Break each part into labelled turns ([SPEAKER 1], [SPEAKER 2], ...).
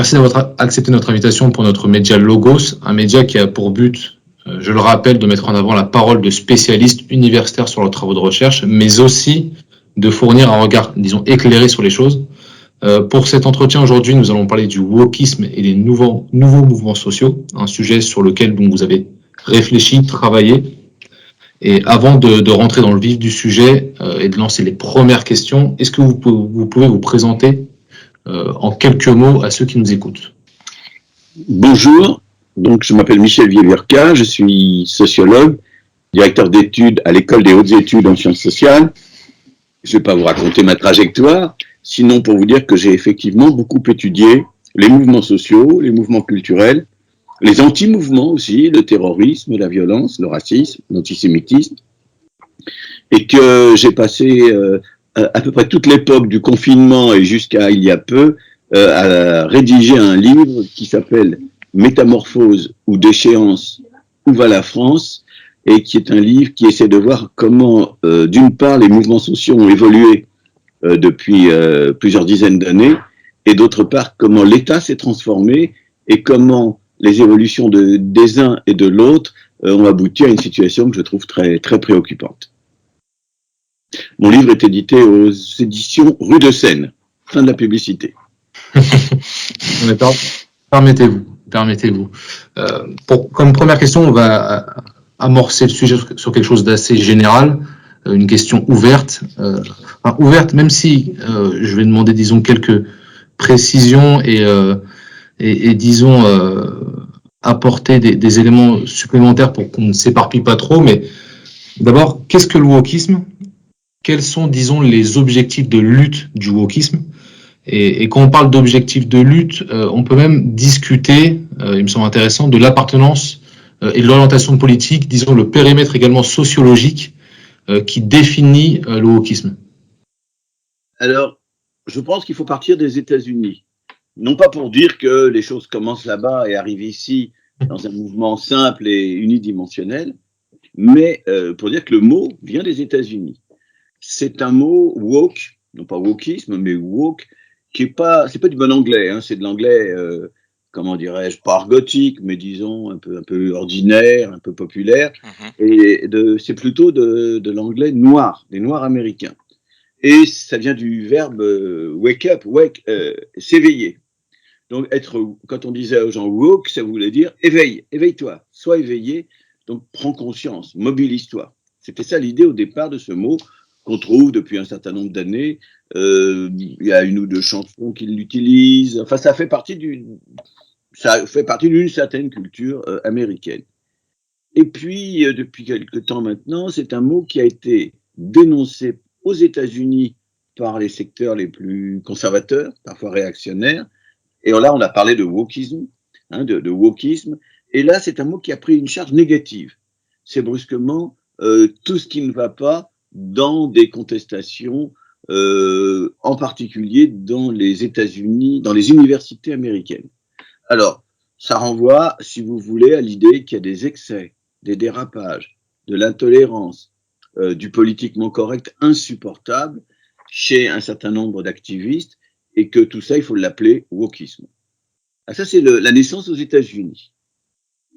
[SPEAKER 1] Merci d'avoir accepté notre invitation pour notre média Logos, un média qui a pour but, je le rappelle, de mettre en avant la parole de spécialistes universitaires sur leurs travaux de recherche, mais aussi de fournir un regard, disons, éclairé sur les choses. Pour cet entretien aujourd'hui, nous allons parler du wokisme et des nouveaux mouvements sociaux, un sujet sur lequel donc, vous avez réfléchi, travaillé. Et avant de rentrer dans le vif du sujet et de lancer les premières questions, est-ce que vous pouvez vous présenter en quelques mots à ceux qui nous écoutent?
[SPEAKER 2] Bonjour, donc je m'appelle Michel Vieverka, je suis sociologue, directeur d'études à l'École des hautes études en sciences sociales. Je ne vais pas vous raconter ma trajectoire, sinon pour vous dire que j'ai effectivement beaucoup étudié les mouvements sociaux, les mouvements culturels, les anti-mouvements aussi, le terrorisme, la violence, le racisme, l'antisémitisme, et que j'ai passé à peu près toute l'époque du confinement et jusqu'à il y a peu à rédiger un livre qui s'appelle Métamorphose ou déchéance, où va la France, et qui est un livre qui essaie de voir comment, d'une part, les mouvements sociaux ont évolué depuis plusieurs dizaines d'années, et d'autre part, comment l'État s'est transformé et comment les évolutions des uns et de l'autre ont abouti à une situation que je trouve très, très préoccupante. Mon livre est édité aux éditions Rue de Seine. Fin de la publicité.
[SPEAKER 1] Permettez-vous. Comme première question, on va amorcer le sujet sur quelque chose d'assez général, une question ouverte. Ouverte, même si je vais demander, disons, quelques précisions et disons, apporter des éléments supplémentaires pour qu'on ne s'éparpille pas trop. Mais d'abord, qu'est-ce que le wokisme? Quels sont, disons, les objectifs de lutte du wokisme? Et quand on parle d'objectifs de lutte, on peut même discuter, il me semble intéressant, de l'appartenance et de l'orientation politique, disons le périmètre également sociologique qui définit le wokisme.
[SPEAKER 2] Alors, je pense qu'il faut partir des États-Unis. Non pas pour dire que les choses commencent là-bas et arrivent ici dans un mouvement simple et unidimensionnel, mais pour dire que le mot vient des États-Unis. C'est un mot woke, non pas wokisme, mais woke, qui est pas, c'est pas du bon anglais, hein, c'est de l'anglais, comment dirais-je, pas argotique, mais disons un peu ordinaire, un peu populaire, et c'est plutôt de l'anglais noir, des noirs américains. Et ça vient du verbe wake up, s'éveiller. Donc quand on disait aux gens woke, ça voulait dire éveille-toi, sois éveillé, donc prends conscience, mobilise-toi. C'était ça l'idée au départ de ce mot qu'on trouve depuis un certain nombre d'années. Il y a une ou deux chansons qui l'utilisent. Enfin, ça fait partie d'une certaine culture américaine. Et puis, depuis quelque temps maintenant, c'est un mot qui a été dénoncé aux États-Unis par les secteurs les plus conservateurs, parfois réactionnaires. Et là, on a parlé de wokisme, de wokisme. Et là, c'est un mot qui a pris une charge négative. C'est brusquement tout ce qui ne va pas dans des contestations, en particulier dans les États-Unis, dans les universités américaines. Alors, ça renvoie, si vous voulez, à l'idée qu'il y a des excès, des dérapages, de l'intolérance, du politiquement correct insupportable chez un certain nombre d'activistes, et que tout ça, il faut l'appeler wokisme. Ah, ça, c'est la naissance aux États-Unis.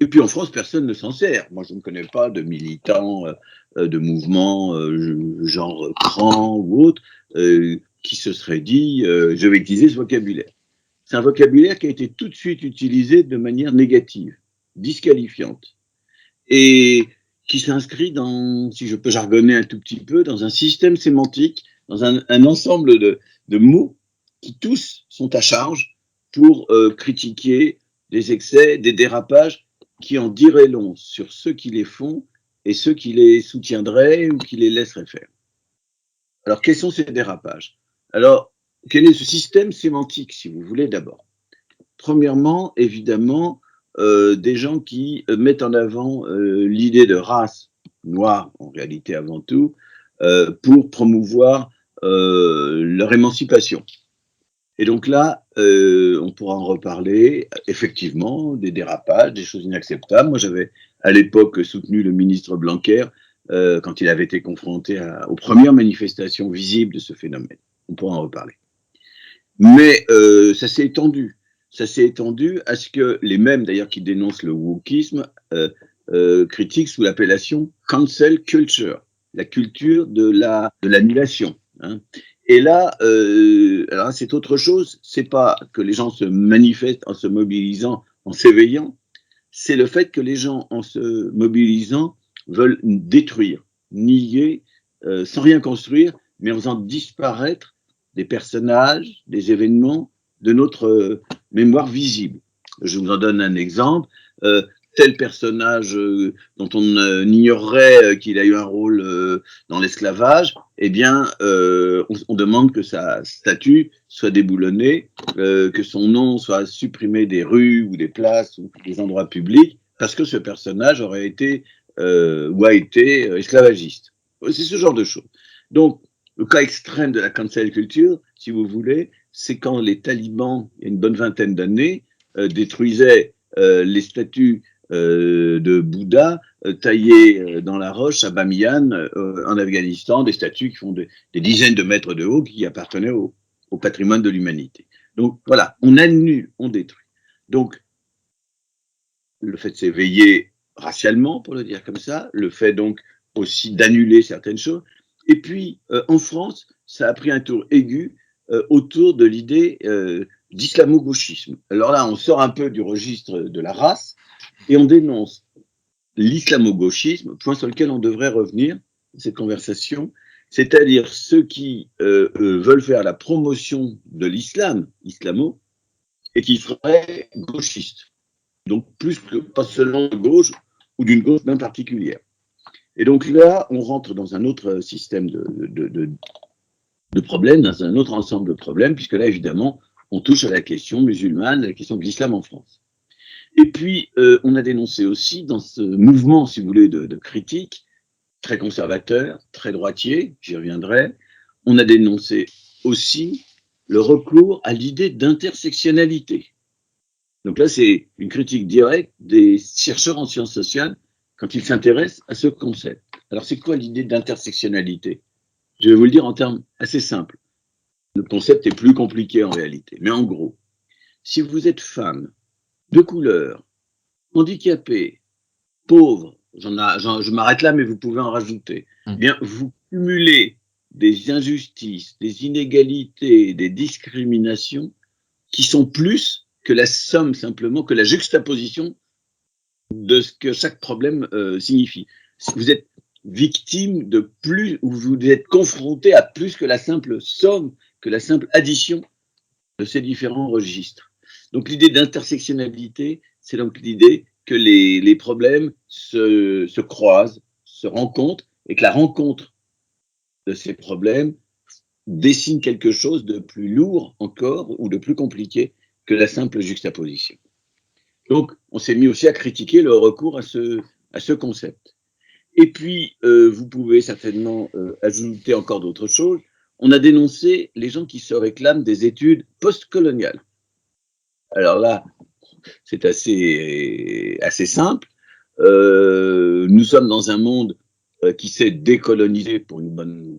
[SPEAKER 2] Et puis en France, personne ne s'en sert. Moi, je ne connais pas de militants de mouvements genre CRAN ou autre qui se seraient dit je vais utiliser ce vocabulaire. C'est un vocabulaire qui a été tout de suite utilisé de manière négative, disqualifiante, et qui s'inscrit dans, si je peux jargonner un tout petit peu, dans un système sémantique, dans un ensemble de mots qui tous sont à charge pour critiquer des excès, des dérapages qui en diraient long sur ceux qui les font et ceux qui les soutiendraient ou qui les laisseraient faire. Alors, quels sont ces dérapages? Alors, quel est ce système sémantique, si vous voulez, d'abord? Premièrement, évidemment, des gens qui mettent en avant l'idée de race noire, en réalité avant tout, pour promouvoir leur émancipation. Et donc là, on pourra en reparler, effectivement, des dérapages, des choses inacceptables. Moi, j'avais à l'époque soutenu le ministre Blanquer quand il avait été confronté aux premières manifestations visibles de ce phénomène. On pourra en reparler. Mais ça s'est étendu. ça s'est étendu à ce que les mêmes, d'ailleurs, qui dénoncent le wokisme, critiquent sous l'appellation cancel culture, la culture de l'annulation. Hein. Et là, alors c'est autre chose. C'est pas que les gens se manifestent en se mobilisant, en s'éveillant. C'est le fait que les gens, en se mobilisant, veulent détruire, nier, sans rien construire, mais en faisant disparaître des personnages, des événements de notre mémoire visible. Je vous en donne un exemple. Tel personnage dont on ignorerait qu'il a eu un rôle dans l'esclavage, eh bien, on demande que sa statue soit déboulonnée, que son nom soit supprimé des rues ou des places ou des endroits publics, parce que ce personnage aurait été ou a été esclavagiste. C'est ce genre de choses. Donc, le cas extrême de la cancel culture, si vous voulez, c'est quand les talibans, il y a une bonne vingtaine d'années, détruisaient les statues de Bouddha taillées dans la roche à Bamiyan, en Afghanistan, des statues qui font des dizaines de mètres de haut qui appartenaient au patrimoine de l'humanité. Donc voilà, on annule, on détruit. Donc le fait de s'éveiller racialement, pour le dire comme ça, le fait donc aussi d'annuler certaines choses. Et puis en France, ça a pris un tour aigu autour de l'idée d'islamo-gauchisme. Alors là, on sort un peu du registre de la race et on dénonce l'islamo-gauchisme, point sur lequel on devrait revenir dans cette conversation, c'est-à-dire ceux qui veulent faire la promotion de l'islam, islamo, et qui seraient gauchistes. Donc plus que pas seulement de gauche ou d'une gauche bien particulière. Et donc là, on rentre dans un autre système de problèmes, dans un autre ensemble de problèmes, puisque là, évidemment, on touche à la question musulmane, à la question de l'islam en France. Et puis, on a dénoncé aussi dans ce mouvement, si vous voulez, de critique, très conservateur, très droitier, j'y reviendrai, on a dénoncé aussi le recours à l'idée d'intersectionnalité. Donc là, c'est une critique directe des chercheurs en sciences sociales quand ils s'intéressent à ce concept. Alors, c'est quoi l'idée d'intersectionnalité? Je vais vous le dire en termes assez simples. Le concept est plus compliqué en réalité. Mais en gros, si vous êtes femme, de couleur, handicapé, pauvre, je m'arrête là, mais vous pouvez en rajouter, eh bien, vous cumulez des injustices, des inégalités, des discriminations qui sont plus que la somme simplement, que la juxtaposition de ce que chaque problème signifie. Vous êtes victime de plus, ou vous êtes confronté à plus que la simple somme, que la simple addition de ces différents registres. Donc l'idée d'intersectionnalité, c'est donc l'idée que les problèmes se croisent, se rencontrent, et que la rencontre de ces problèmes dessine quelque chose de plus lourd encore, ou de plus compliqué que la simple juxtaposition. Donc on s'est mis aussi à critiquer le recours à ce concept. Et puis, vous pouvez certainement ajouter encore d'autres choses. On a dénoncé les gens qui se réclament des études postcoloniales. Alors là, c'est assez simple. Nous sommes dans un monde qui s'est décolonisé pour une bonne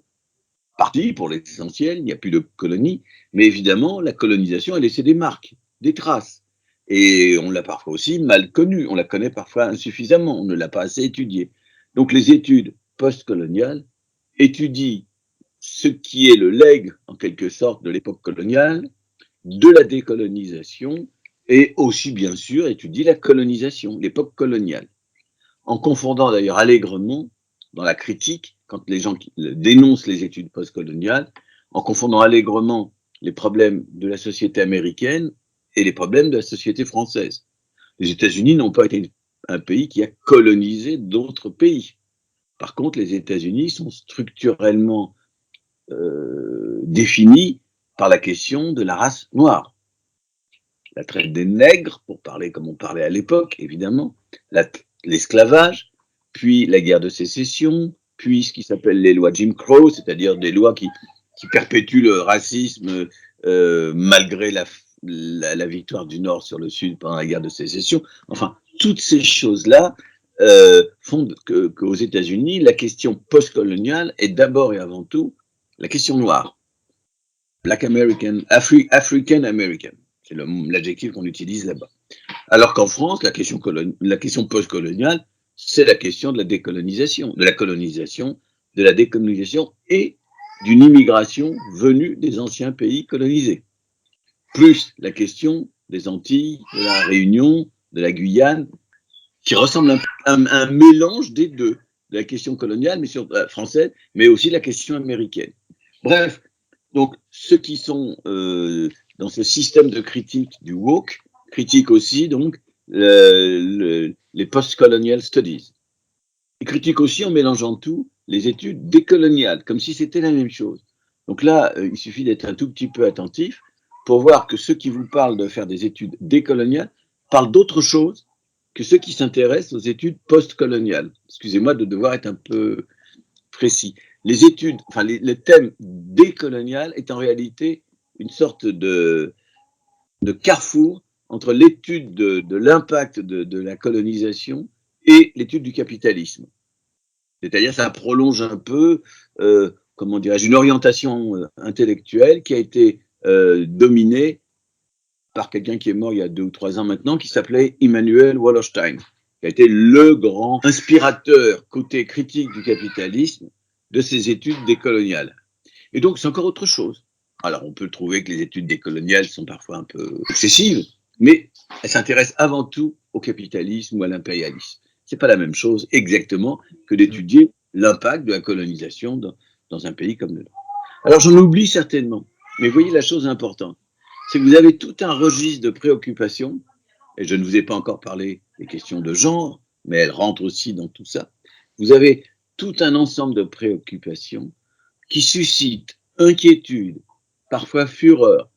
[SPEAKER 2] partie, pour l'essentiel. Il n'y a plus de colonies. Mais évidemment, la colonisation a laissé des marques, des traces. Et on l'a parfois aussi mal connue. On la connaît parfois insuffisamment. On ne l'a pas assez étudiée. Donc les études postcoloniales étudient ce qui est le legs, en quelque sorte, de l'époque coloniale, de la décolonisation, et aussi, bien sûr, étudient la colonisation, l'époque coloniale. En confondant d'ailleurs allègrement, dans la critique, quand les gens dénoncent les études postcoloniales, en confondant allègrement les problèmes de la société américaine et les problèmes de la société française. Les États-Unis n'ont pas été un pays qui a colonisé d'autres pays. Par contre, les États-Unis sont structurellement définis par la question de la race noire. La traite des nègres, pour parler comme on parlait à l'époque, évidemment, l'esclavage, puis la guerre de sécession, puis ce qui s'appelle les lois Jim Crow, c'est-à-dire des lois qui perpétuent le racisme malgré la victoire du Nord sur le Sud pendant la guerre de sécession. Enfin, toutes ces choses-là font qu'aux États-Unis, la question postcoloniale est d'abord et avant tout la question noire. Black American, African American. C'est l'adjectif qu'on utilise là-bas. Alors qu'en France, la question post-coloniale, c'est la question de la décolonisation, de la colonisation, de la décolonisation et d'une immigration venue des anciens pays colonisés. Plus la question des Antilles, de la Réunion, de la Guyane, qui ressemble à un mélange des deux, de la question coloniale, mais française, mais aussi de la question américaine. Bref, donc ceux qui sont dans ce système de critique du woke critiquent aussi donc les post-colonial studies. Ils critiquent aussi en mélangeant tout les études décoloniales, comme si c'était la même chose. Donc là, il suffit d'être un tout petit peu attentif pour voir que ceux qui vous parlent de faire des études décoloniales parlent d'autre chose que ceux qui s'intéressent aux études post-coloniales. Excusez-moi de devoir être un peu précis. Les études, enfin le thème décolonial est en réalité une sorte de carrefour entre l'étude de l'impact de la colonisation et l'étude du capitalisme. C'est-à-dire ça prolonge un peu, comment dirais-je, une orientation intellectuelle qui a été dominée par quelqu'un qui est mort il y a 2 ou 3 ans maintenant, qui s'appelait Immanuel Wallerstein, qui a été le grand inspirateur côté critique du capitalisme de ces études décoloniales. Et donc c'est encore autre chose. Alors on peut trouver que les études décoloniales sont parfois un peu excessives, mais elles s'intéressent avant tout au capitalisme ou à l'impérialisme. C'est pas la même chose exactement que d'étudier l'impact de la colonisation dans un pays comme le nôtre. Alors j'en oublie certainement, mais voyez la chose importante, c'est que vous avez tout un registre de préoccupations, et je ne vous ai pas encore parlé des questions de genre, mais elles rentrent aussi dans tout ça. Vous avez tout un ensemble de préoccupations qui suscitent inquiétude, parfois fureur,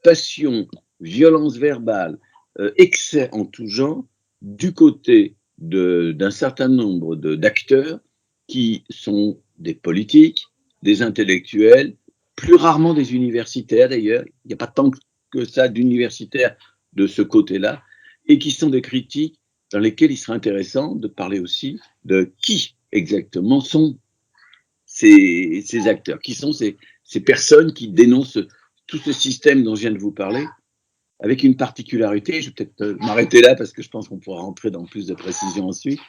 [SPEAKER 2] passion, violence verbale, excès en tout genre, du côté d'un certain nombre d'acteurs qui sont des politiques, des intellectuels, plus rarement des universitaires d'ailleurs, il n'y a pas tant que ça d'universitaires de ce côté-là, et qui sont des critiques dans lesquelles il serait intéressant de parler aussi de qui exactement sont ces acteurs, qui sont ces personnes qui dénoncent tout ce système dont je viens de vous parler, avec une particularité, je vais peut-être m'arrêter là parce que je pense qu'on pourra rentrer dans plus de précisions ensuite,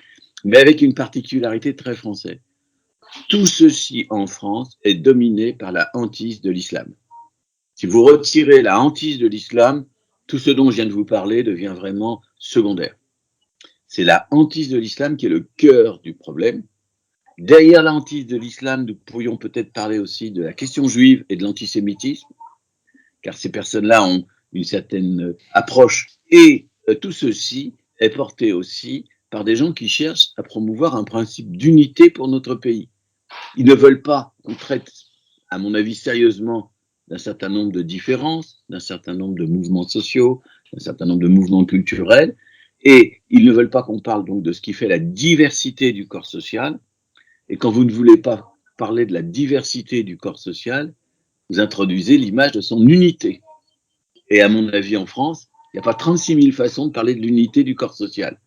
[SPEAKER 2] mais avec une particularité très française. Tout ceci en France est dominé par la hantise de l'islam. Si vous retirez la hantise de l'islam, tout ce dont je viens de vous parler devient vraiment secondaire. C'est la hantise de l'islam qui est le cœur du problème. Derrière la hantise de l'islam, nous pourrions peut-être parler aussi de la question juive et de l'antisémitisme, car ces personnes-là ont une certaine approche. Et tout ceci est porté aussi par des gens qui cherchent à promouvoir un principe d'unité pour notre pays. Ils ne veulent pas qu'on traite, à mon avis, sérieusement d'un certain nombre de différences, d'un certain nombre de mouvements sociaux, d'un certain nombre de mouvements culturels, et ils ne veulent pas qu'on parle donc de ce qui fait la diversité du corps social. Et quand vous ne voulez pas parler de la diversité du corps social, vous introduisez l'image de son unité. Et à mon avis, en France, il n'y a pas 36 000 façons de parler de l'unité du corps social.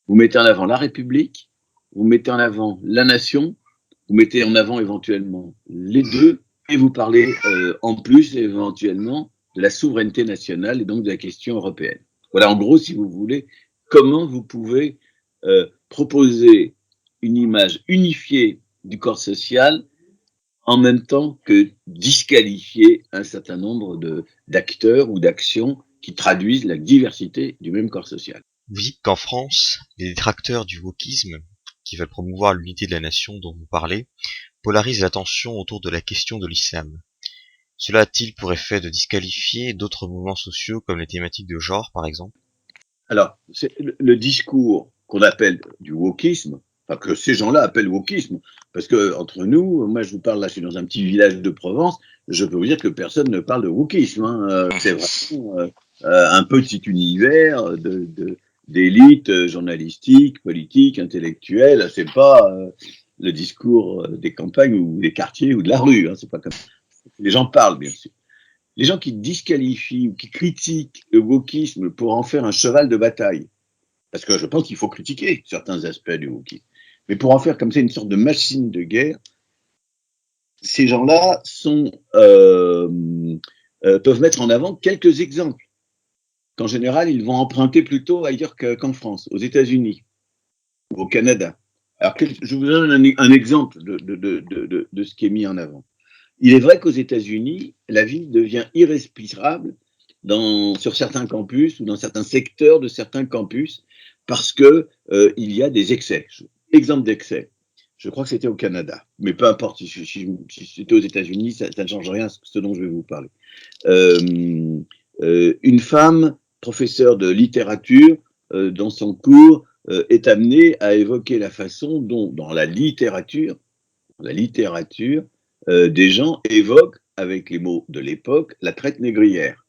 [SPEAKER 2] Vous mettez en avant la République, vous mettez en avant la nation, vous mettez en avant éventuellement les deux, et vous parlez en plus éventuellement de la souveraineté nationale et donc de la question européenne. Voilà, en gros, si vous voulez, comment vous pouvez proposer une image unifiée du corps social en même temps que disqualifier un certain nombre d'acteurs ou d'actions qui traduisent la diversité du même corps social.
[SPEAKER 3] Vous dites qu'en France, les détracteurs du wokisme, qui veulent promouvoir l'unité de la nation dont vous parlez, polarisent l'attention autour de la question de l'islam. Cela a-t-il pour effet de disqualifier d'autres mouvements sociaux comme les thématiques de genre, par exemple?
[SPEAKER 2] Alors, c'est le discours qu'on appelle du wokisme, enfin que ces gens-là appellent wokisme, parce que entre nous, moi je vous parle là, je suis dans un petit village de Provence, je peux vous dire que personne ne parle de wokisme. C'est vraiment un petit univers d'élite journalistique, politique, intellectuelle. C'est pas le discours des campagnes ou des quartiers ou de la rue. C'est pas comme ça. Les gens parlent, bien sûr. Les gens qui disqualifient ou qui critiquent le wokisme pour en faire un cheval de bataille, parce que je pense qu'il faut critiquer certains aspects du wokisme, mais pour en faire comme ça une sorte de machine de guerre, ces gens-là peuvent mettre en avant quelques exemples qu'en général, ils vont emprunter plutôt ailleurs qu'en France, aux États-Unis ou au Canada. Alors, je vous donne un exemple de ce qui est mis en avant. Il est vrai qu'aux États-Unis, la ville devient irrespirable sur certains campus ou dans certains secteurs de certains campus parce que il y a des excès. Exemple d'excès. Je crois que c'était au Canada, mais peu importe, si c'était aux États-Unis, ça ne change rien à ce dont je vais vous parler. Une femme, professeure de littérature, dans son cours, est amenée à évoquer la façon dont, dans la littérature, des gens évoquent, avec les mots de l'époque, la traite négrière.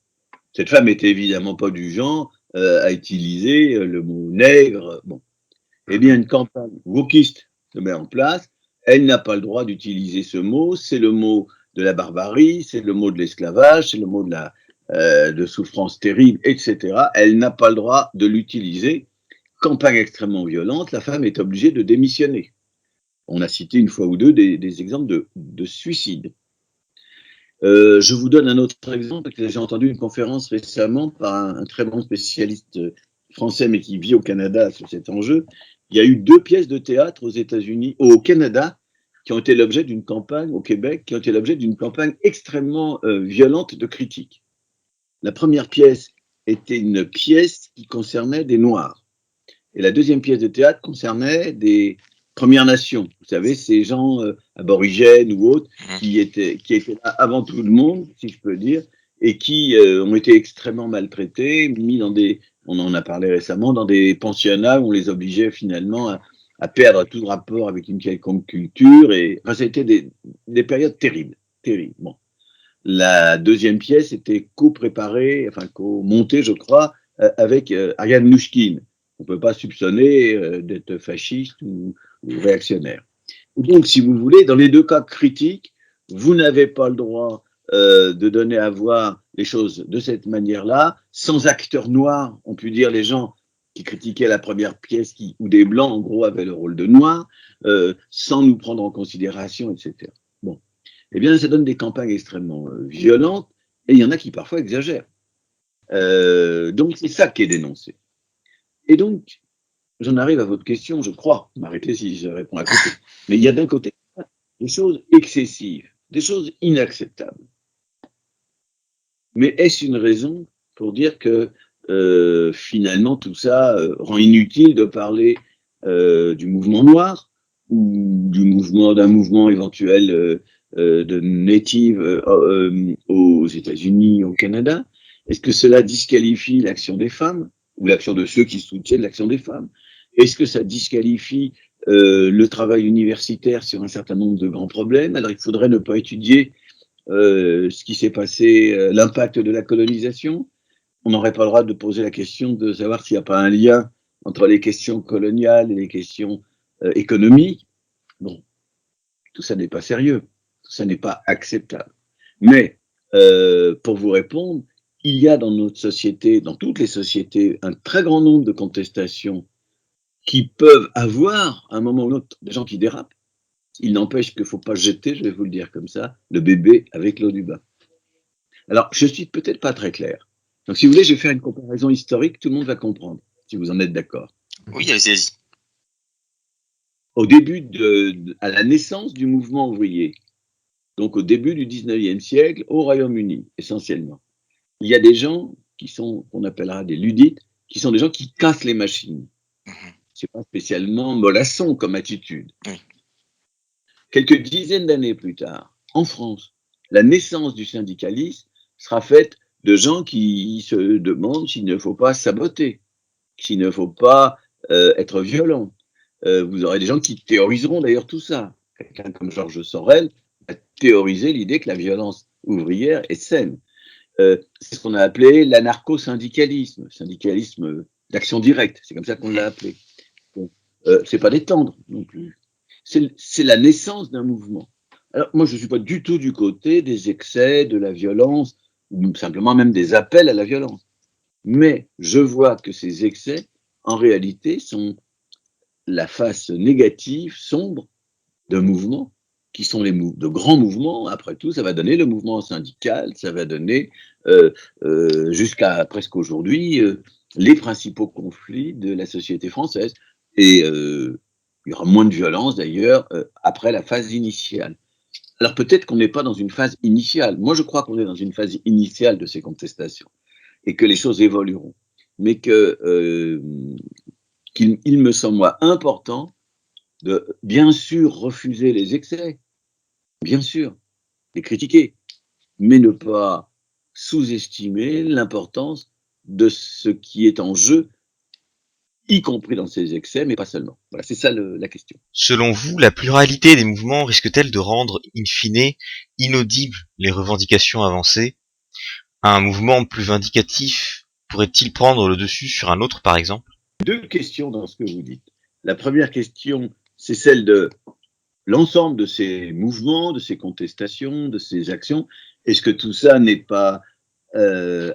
[SPEAKER 2] Cette femme était évidemment pas du genre à utiliser le mot nègre. Bon. Eh bien, une campagne wokiste se met en place. Elle n'a pas le droit d'utiliser ce mot. C'est le mot de la barbarie, c'est le mot de l'esclavage, c'est le mot de souffrance terrible, etc. Elle n'a pas le droit de l'utiliser. Campagne extrêmement violente, la femme est obligée de démissionner. On a cité une fois ou deux des exemples de suicide. Je vous donne un autre exemple. J'ai entendu une conférence récemment par un très bon spécialiste français, mais qui vit au Canada sur cet enjeu. Il y a eu 2 pièces de théâtre aux États-Unis, au Canada, qui ont été l'objet d'une campagne, au Québec, qui ont été l'objet d'une campagne extrêmement violente de critique. La première pièce était une pièce qui concernait des Noirs. Et la deuxième pièce de théâtre concernait des Premières Nations. Vous savez, ces gens aborigènes ou autres qui étaient là avant tout le monde, si je peux dire, et qui ont été extrêmement maltraités, mis dans on en a parlé récemment, dans des pensionnats où on les obligeait finalement à perdre tout rapport avec une quelconque culture. Et enfin, ça a été des périodes terribles, terribles. Bon. La deuxième pièce était co-préparée, enfin co-montée, je crois, avec Ariane Mnouchkine. On ne peut pas soupçonner d'être fasciste ou réactionnaire. Donc, si vous voulez, dans les 2 cas critiques, vous n'avez pas le droit de donner à voir les choses de cette manière-là, sans acteurs noirs, on peut dire les gens qui critiquaient la première pièce, où des blancs, en gros, avaient le rôle de noirs, sans nous prendre en considération, etc. Bon. Eh bien, ça donne des campagnes extrêmement violentes, et il y en a qui parfois exagèrent. Donc, c'est ça qui est dénoncé. Et donc, j'en arrive à votre question, je crois, m'arrêtez si je réponds à côté. Mais il y a d'un côté des choses excessives, des choses inacceptables. Mais est-ce une raison pour dire que finalement tout ça rend inutile de parler du mouvement noir ou d'un mouvement éventuel de native aux États-Unis, au Canada? Est-ce que cela disqualifie l'action des femmes ou l'action de ceux qui soutiennent l'action des femmes? Est-ce que ça disqualifie le travail universitaire sur un certain nombre de grands problèmes? Alors il faudrait ne pas étudier ce qui s'est passé, l'impact de la colonisation. On n'aurait pas le droit de poser la question de savoir s'il n'y a pas un lien entre les questions coloniales et les questions économiques. Bon, tout ça n'est pas sérieux, tout ça n'est pas acceptable. Mais pour vous répondre, il y a dans notre société, dans toutes les sociétés, un très grand nombre de contestations qui peuvent avoir, à un moment ou l'autre, des gens qui dérapent. Il n'empêche qu'il ne faut pas jeter, je vais vous le dire comme ça, le bébé avec l'eau du bain. Alors, je suis peut-être pas très clair. Donc, si vous voulez, je vais faire une comparaison historique, tout le monde va comprendre, si vous en êtes d'accord.
[SPEAKER 3] Oui, allez-y.
[SPEAKER 2] Au début à la naissance du mouvement ouvrier, donc au début du 19e siècle, au Royaume-Uni, essentiellement, il y a des gens qu'on appellera des luddites, qui sont des gens qui cassent les machines. C'est pas spécialement mollasson comme attitude.
[SPEAKER 3] Oui.
[SPEAKER 2] Quelques dizaines d'années plus tard, en France, la naissance du syndicalisme sera faite de gens qui se demandent s'il ne faut pas saboter, s'il ne faut pas être violent. Vous aurez des gens qui théoriseront d'ailleurs tout ça. Quelqu'un comme Georges Sorel a théorisé l'idée que la violence ouvrière est saine. C'est ce qu'on a appelé l'anarcho-syndicalisme, syndicalisme d'action directe, c'est comme ça qu'on l'a appelé. Bon, c'est pas détendre non plus. C'est la naissance d'un mouvement. Alors moi je ne suis pas du tout du côté des excès, de la violence, ou simplement même des appels à la violence. Mais je vois que ces excès, en réalité, sont la face négative, sombre d'un mouvement qui sont de grands mouvements. Après tout, ça va donner le mouvement syndical, ça va donner jusqu'à presque aujourd'hui les principaux conflits de la société française. Et il y aura moins de violence d'ailleurs après la phase initiale. Alors peut-être qu'on n'est pas dans une phase initiale. Moi, je crois qu'on est dans une phase initiale de ces contestations et que les choses évolueront. Mais qu'il me semble, moi, important de bien sûr refuser les excès, bien sûr, les critiquer, mais ne pas sous-estimer l'importance de ce qui est en jeu, y compris dans ces excès, mais pas seulement. Voilà, c'est ça la question.
[SPEAKER 3] Selon vous, la pluralité des mouvements risque-t-elle de rendre, in fine, inaudibles les revendications avancées? Un mouvement plus vindicatif pourrait-il prendre le dessus sur un autre, par exemple?
[SPEAKER 2] Deux questions dans ce que vous dites. La première question, c'est celle de l'ensemble de ces mouvements, de ces contestations, de ces actions. Est-ce que tout ça n'est pas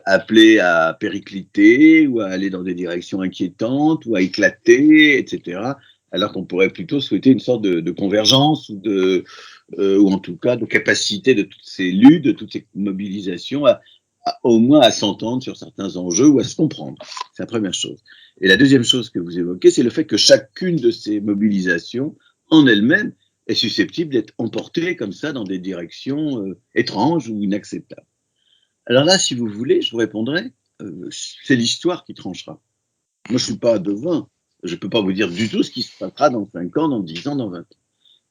[SPEAKER 2] appelé à péricliter ou à aller dans des directions inquiétantes ou à éclater, etc. Alors qu'on pourrait plutôt souhaiter une sorte de convergence ou en tout cas de capacité de toutes ces luttes, de toutes ces mobilisations au moins à s'entendre sur certains enjeux ou à se comprendre. C'est la première chose. Et la deuxième chose que vous évoquez, c'est le fait que chacune de ces mobilisations, en elle-même, est susceptible d'être emportée comme ça dans des directions étranges ou inacceptables. Alors là, si vous voulez, je vous répondrai, c'est l'histoire qui tranchera. Moi, je suis pas devin, je peux pas vous dire du tout ce qui se passera dans 5 ans, dans 10 ans, dans 20 ans.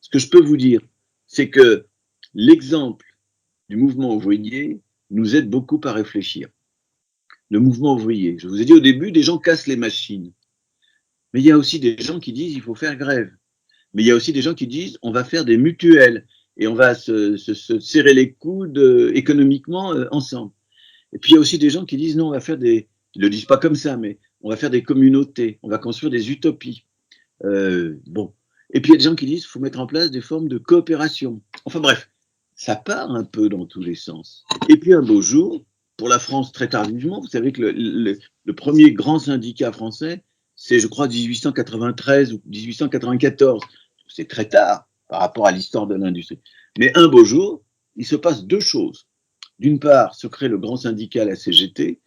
[SPEAKER 2] Ce que je peux vous dire, c'est que l'exemple du mouvement ouvrier nous aide beaucoup à réfléchir. Le mouvement ouvrier, je vous ai dit au début, des gens cassent les machines. Mais il y a aussi des gens qui disent il faut faire grève. Mais il y a aussi des gens qui disent on va faire des mutuelles et on va se serrer les coudes économiquement ensemble. Et puis il y a aussi des gens qui disent non, on va faire ils le disent pas comme ça, mais on va faire des communautés, on va construire des utopies. Bon. Et puis il y a des gens qui disent il faut mettre en place des formes de coopération. Enfin bref, ça part un peu dans tous les sens. Et puis un beau jour, pour la France très tardivement, vous savez que le premier grand syndicat français, c'est je crois 1893 ou 1894. C'est très tard par rapport à l'histoire de l'industrie. Mais un beau jour, il se passe deux choses. D'une part, se crée le grand syndicat, la CGT,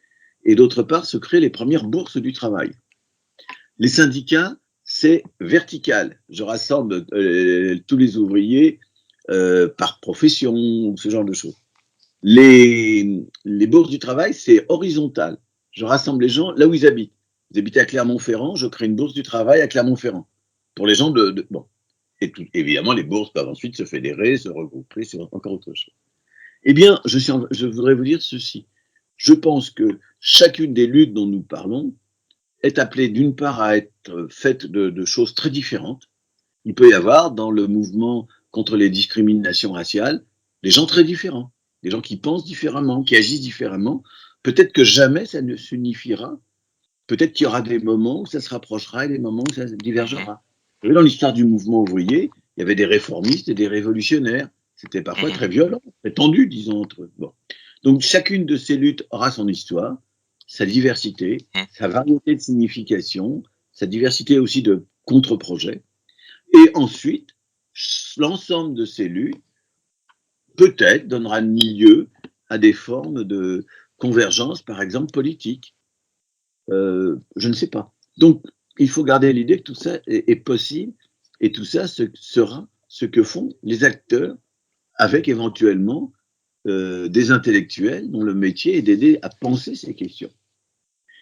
[SPEAKER 2] et d'autre part, se créent les premières bourses du travail. Les syndicats, c'est vertical. Je rassemble tous les ouvriers par profession, ou ce genre de choses. Les bourses du travail, c'est horizontal. Je rassemble les gens là où ils habitent. Vous habitez à Clermont-Ferrand, je crée une bourse du travail à Clermont-Ferrand. Pour les gens bon. Et évidemment, les bourses peuvent ensuite se fédérer, se regrouper, c'est encore autre chose. Eh bien, je voudrais vous dire ceci. Je pense que chacune des luttes dont nous parlons est appelée d'une part à être faite de choses très différentes. Il peut y avoir dans le mouvement contre les discriminations raciales des gens très différents, des gens qui pensent différemment, qui agissent différemment. Peut-être que jamais ça ne s'unifiera. Peut-être qu'il y aura des moments où ça se rapprochera et des moments où ça divergera. Dans l'histoire du mouvement ouvrier, il y avait des réformistes et des révolutionnaires. C'était parfois très violent, très tendu, disons, entre eux. Bon. Donc, chacune de ces luttes aura son histoire, sa diversité, sa variété de signification, sa diversité aussi de contre-projets. Et ensuite, l'ensemble de ces luttes, peut-être, donnera lieu à des formes de convergence, par exemple, politique. Je ne sais pas. Donc, il faut garder l'idée que tout ça est possible et tout ça sera ce que font les acteurs avec éventuellement des intellectuels dont le métier est d'aider à penser ces questions.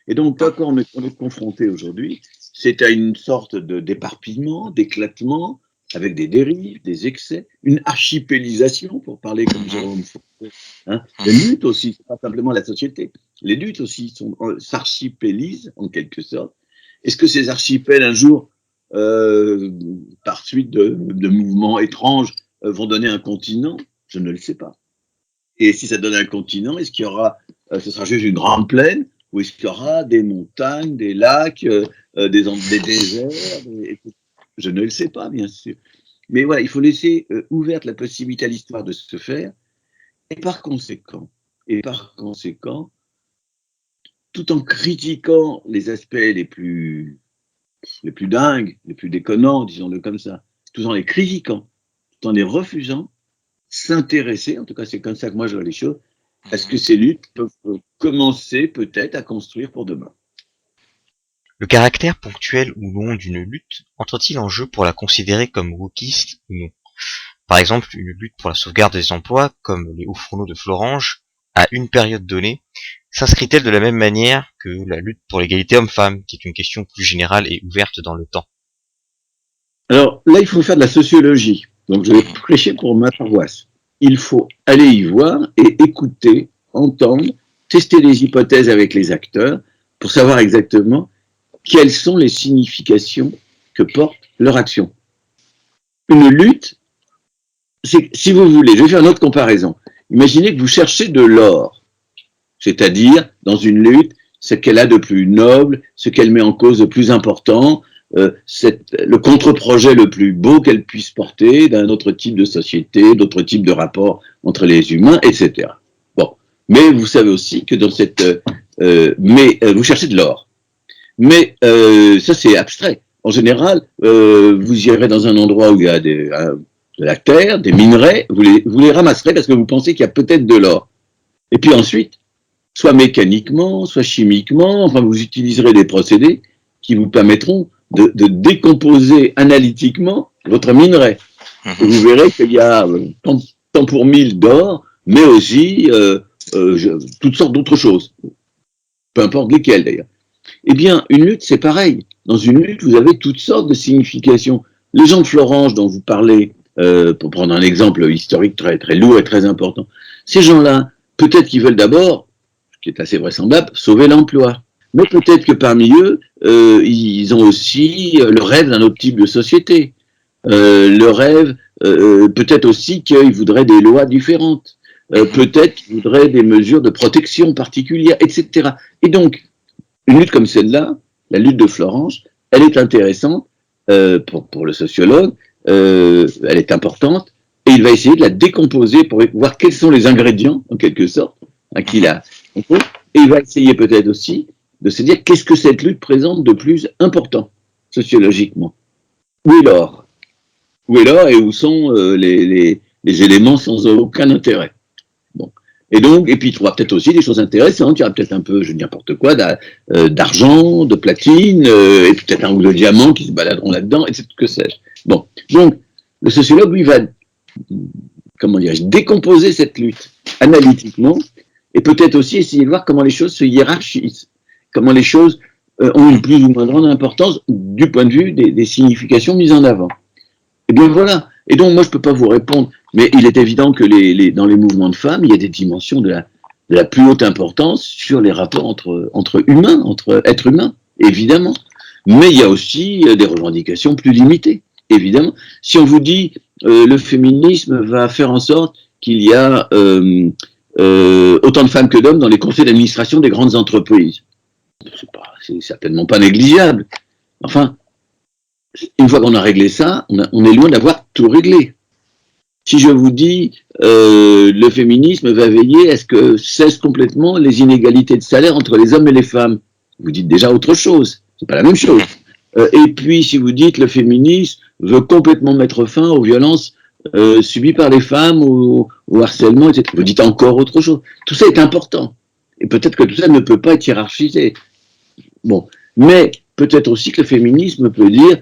[SPEAKER 2] Et donc, quand on est confronté aujourd'hui, c'est à une sorte d'éparpillement, d'éclatement, avec des dérives, des excès, une archipélisation, pour parler comme Jérôme Fournier. Hein. Les luttes aussi, c'est pas simplement la société, les luttes aussi s'archipélisent en quelque sorte. Est-ce que ces archipels, un jour, par suite de mouvements étranges, vont donner un continent? Je ne le sais pas. Et si ça donne un continent, est-ce qu'il y aura, ce sera juste une grande plaine, ou est-ce qu'il y aura des montagnes, des lacs, des déserts, je ne le sais pas, bien sûr. Mais voilà, il faut laisser ouverte la possibilité à l'histoire de se faire, et par conséquent, tout en critiquant les aspects les plus dingues, les plus déconnants, disons-le comme ça, tout en les critiquant, en les refusant, s'intéresser, en tout cas c'est comme ça que moi je vois les choses, à ce que ces luttes peuvent commencer peut-être à construire pour demain.
[SPEAKER 3] Le caractère ponctuel ou non d'une lutte entre-t-il en jeu pour la considérer comme wokiste ou non? Par exemple, une lutte pour la sauvegarde des emplois, comme les hauts fourneaux de Florange, à une période donnée, s'inscrit-elle de la même manière que la lutte pour l'égalité homme-femme, qui est une question plus générale et ouverte dans le temps?
[SPEAKER 2] Alors là, il faut faire de la sociologie. Donc je vais prêcher pour ma paroisse. Il faut aller y voir et écouter, entendre, tester les hypothèses avec les acteurs pour savoir exactement quelles sont les significations que porte leur action. Une lutte, si vous voulez, je vais faire une autre comparaison. Imaginez que vous cherchez de l'or, c'est-à-dire, dans une lutte, ce qu'elle a de plus noble, ce qu'elle met en cause de plus important, le contre-projet le plus beau qu'elle puisse porter d'un autre type de société, d'autres types de rapports entre les humains, etc. Bon, mais vous savez aussi que dans cette... vous cherchez de l'or. Mais ça, c'est abstrait. En général, vous irez dans un endroit où il y a de la terre, des minerais, vous les ramasserez parce que vous pensez qu'il y a peut-être de l'or. Et puis ensuite, soit mécaniquement, soit chimiquement, enfin, vous utiliserez des procédés qui vous permettront de décomposer analytiquement votre minerai. Et vous verrez qu'il y a tant pour 1000 d'or, mais aussi toutes sortes d'autres choses. Peu importe lesquelles d'ailleurs. Eh bien, une lutte, c'est pareil. Dans une lutte, vous avez toutes sortes de significations. Les gens de Florange dont vous parlez, pour prendre un exemple historique très, très lourd et très important, ces gens-là, peut-être qu'ils veulent d'abord, ce qui est assez vraisemblable, sauver l'emploi. Mais peut-être que parmi eux, ils ont aussi le rêve d'un autre type de société. Le rêve, peut-être aussi qu'ils voudraient des lois différentes. Peut-être qu'ils voudraient des mesures de protection particulières, etc. Et donc, une lutte comme celle-là, la lutte de Florange, elle est intéressante pour le sociologue, elle est importante, et il va essayer de la décomposer pour voir quels sont les ingrédients, en quelque sorte, qu'il a. Et il va essayer peut-être aussi de se dire qu'est-ce que cette lutte présente de plus important, sociologiquement. Où est l'or? Où est l'or et où sont les éléments sans aucun intérêt? Bon. Et donc, et puis il trouvera peut-être aussi des choses intéressantes. Il y aura peut-être un peu, je dis n'importe quoi, d'argent, de platine, et peut-être un ou deux diamants qui se baladeront là-dedans, etc. Que sais-je. Bon. Donc, le sociologue, lui, va, comment dirais-je, décomposer cette lutte analytiquement, et peut-être aussi essayer de voir comment les choses se hiérarchisent, comment les choses ont une plus ou moins grande importance du point de vue des significations mises en avant. Et bien voilà. Et donc, moi, je ne peux pas vous répondre, mais il est évident que dans les mouvements de femmes, il y a des dimensions de la plus haute importance sur les rapports entre humains, entre êtres humains, évidemment. Mais il y a aussi des revendications plus limitées, évidemment. Si on vous dit le féminisme va faire en sorte qu'il y a autant de femmes que d'hommes dans les conseils d'administration des grandes entreprises, c'est certainement pas négligeable. Enfin, une fois qu'on a réglé ça, on est loin d'avoir tout réglé. Si je vous dis le féminisme va veiller à ce que cessent complètement les inégalités de salaire entre les hommes et les femmes, vous dites déjà autre chose. C'est pas la même chose. Et puis si vous dites le féminisme veut complètement mettre fin aux violences subies par les femmes, au harcèlement, etc., vous dites encore autre chose. Tout ça est important. Et peut-être que tout ça ne peut pas être hiérarchisé. Bon, mais peut-être aussi que le féminisme peut dire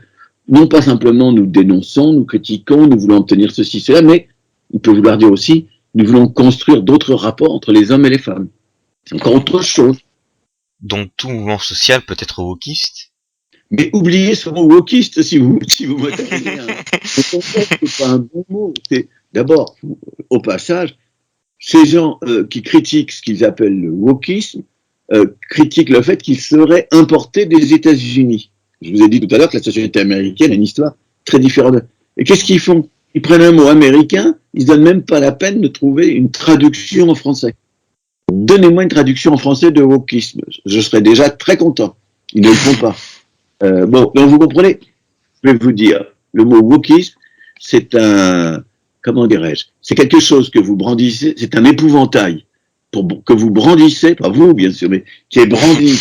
[SPEAKER 2] non pas simplement nous dénonçons, nous critiquons, nous voulons obtenir ceci, cela, mais il peut vouloir dire aussi nous voulons construire d'autres rapports entre les hommes et les femmes. C'est encore autre chose.
[SPEAKER 3] Donc tout mouvement social peut être wokiste?
[SPEAKER 2] Mais oubliez ce mot wokiste si vous m'autorisez. C'est pas un bon mot. C'est d'abord, au passage, ces gens qui critiquent ce qu'ils appellent le wokisme critiquent le fait qu'il serait importé des États-Unis. Je vous ai dit tout à l'heure que la société américaine a une histoire très différente. Et qu'est-ce qu'ils font? Ils prennent un mot américain, ils ne se donnent même pas la peine de trouver une traduction en français. Donnez-moi une traduction en français de wokisme. Je serais déjà très content. Ils ne le font pas. Bon, donc vous comprenez? Je vais vous dire, le mot wokisme, c'est comment dirais-je? C'est quelque chose que vous brandissez, c'est un épouvantail que vous brandissez, pas vous bien sûr, mais qui est brandi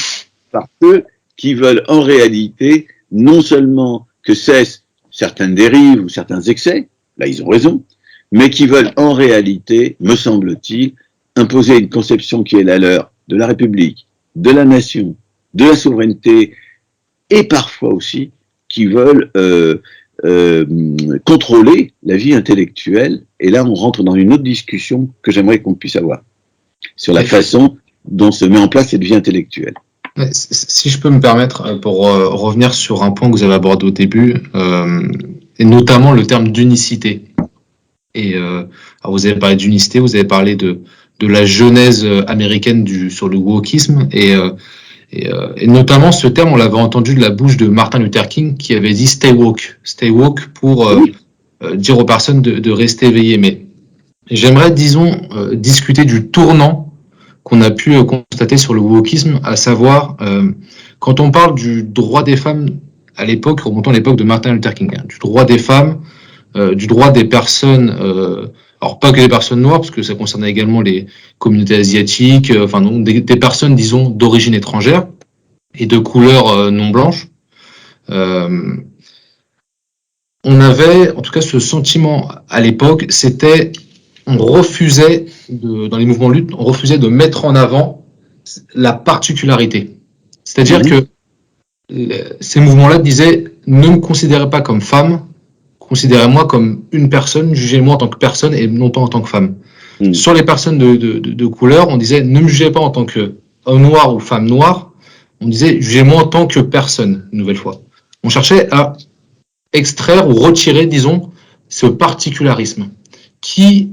[SPEAKER 2] par ceux qui veulent en réalité non seulement que cessent certaines dérives ou certains excès, là ils ont raison, mais qui veulent en réalité, me semble-t-il, imposer une conception qui est la leur de la République, de la nation, de la souveraineté, et parfois aussi qui veulent contrôler la vie intellectuelle. Et là, on rentre dans une autre discussion que j'aimerais qu'on puisse avoir sur la façon dont se met en place cette vie intellectuelle.
[SPEAKER 1] Si je peux me permettre, pour revenir sur un point que vous avez abordé au début, et notamment le terme d'unicité. Et alors vous avez parlé d'unicité, vous avez parlé de la genèse américaine sur le wokisme, et notamment ce terme, on l'avait entendu de la bouche de Martin Luther King qui avait dit stay woke pour dire aux personnes de rester éveillées. Mais j'aimerais, disons, discuter du tournant qu'on a pu constater sur le wokisme, à savoir quand on parle du droit des femmes à l'époque, remontant à l'époque de Martin Luther King, du droit des femmes, du droit des personnes, alors pas que les personnes noires, parce que ça concernait également les communautés asiatiques, enfin donc des personnes, disons, d'origine étrangère et de couleur non blanche. On avait, en tout cas, ce sentiment à l'époque, c'était, on refusait, dans les mouvements de lutte, on refusait de mettre en avant la particularité. C'est-à-dire que ces mouvements-là disaient, ne me considérez pas comme femme, considérez-moi comme une personne, jugez-moi en tant que personne et non pas en tant que femme. Sur les personnes de couleur, on disait, ne me jugez pas en tant que homme noir ou femme noire, on disait, jugez-moi en tant que personne, une nouvelle fois. On cherchait à extraire ou retirer, disons, ce particularisme qui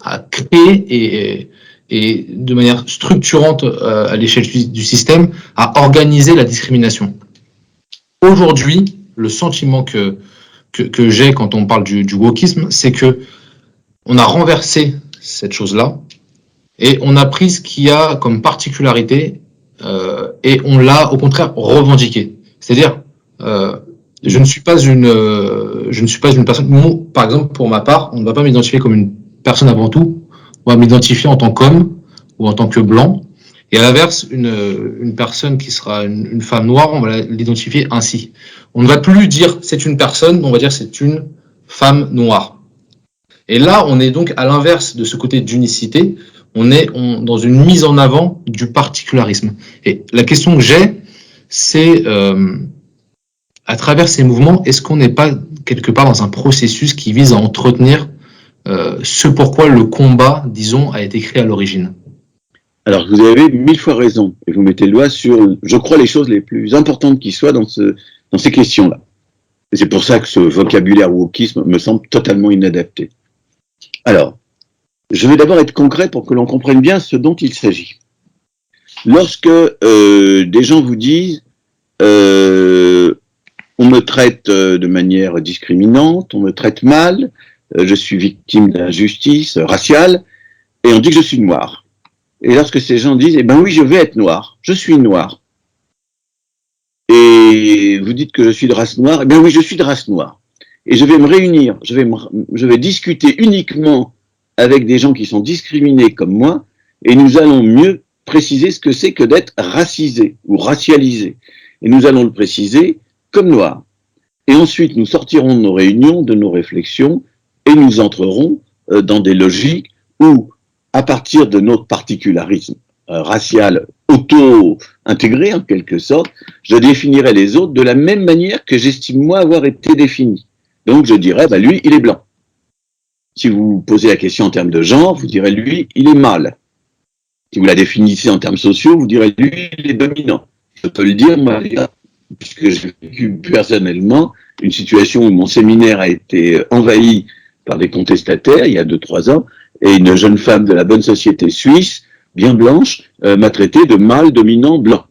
[SPEAKER 1] a créé et de manière structurante à l'échelle du système, a organisé la discrimination. Aujourd'hui, le sentiment que j'ai quand on parle du wokisme, c'est que on a renversé cette chose-là et on a pris ce qu'il y a comme particularité et on l'a au contraire revendiqué. C'est-à-dire, je ne suis pas une personne. Moi, par exemple, pour ma part, on ne va pas m'identifier comme une personne avant tout. On va m'identifier en tant qu'homme ou en tant que blanc. Et à l'inverse, une personne qui sera une femme noire, on va l'identifier ainsi. On ne va plus dire c'est une personne, on va dire c'est une femme noire. Et là, on est donc à l'inverse de ce côté d'unicité. On est dans une mise en avant du particularisme. Et la question que j'ai, c'est à travers ces mouvements, est-ce qu'on n'est pas quelque part dans un processus qui vise à entretenir ce pourquoi le combat, disons, a été créé à l'origine?
[SPEAKER 2] Alors, vous avez 1000 fois raison, et vous mettez le doigt sur, je crois, les choses les plus importantes qui soient dans ces questions-là. Et c'est pour ça que ce vocabulaire wokisme me semble totalement inadapté. Alors, je vais d'abord être concret pour que l'on comprenne bien ce dont il s'agit. Lorsque des gens vous disent on me traite de manière discriminante, on me traite mal, je suis victime d'injustice raciale, et on dit que je suis noir. Et lorsque ces gens disent, eh ben oui, je vais être noir, je suis noir. Et vous dites que je suis de race noire, eh ben oui, je suis de race noire. Et je vais me réunir, je vais discuter uniquement avec des gens qui sont discriminés comme moi, et nous allons mieux préciser ce que c'est que d'être racisé ou racialisé. Et nous allons le préciser comme noir. Et ensuite, nous sortirons de nos réunions, de nos réflexions, et nous entrerons dans des logiques où, à partir de notre particularisme racial auto-intégré, en quelque sorte, je définirai les autres de la même manière que j'estime moi avoir été défini. Donc je dirais, bah, lui, il est blanc. Si vous posez la question en termes de genre, vous direz, lui, il est mâle. Si vous la définissez en termes sociaux, vous direz, lui, il est dominant. Je peux le dire, moi, puisque j'ai vécu personnellement une situation où mon séminaire a été envahi par des contestataires il y a 2-3 ans, et une jeune femme de la bonne société suisse, bien blanche, m'a traité de mâle dominant blanc.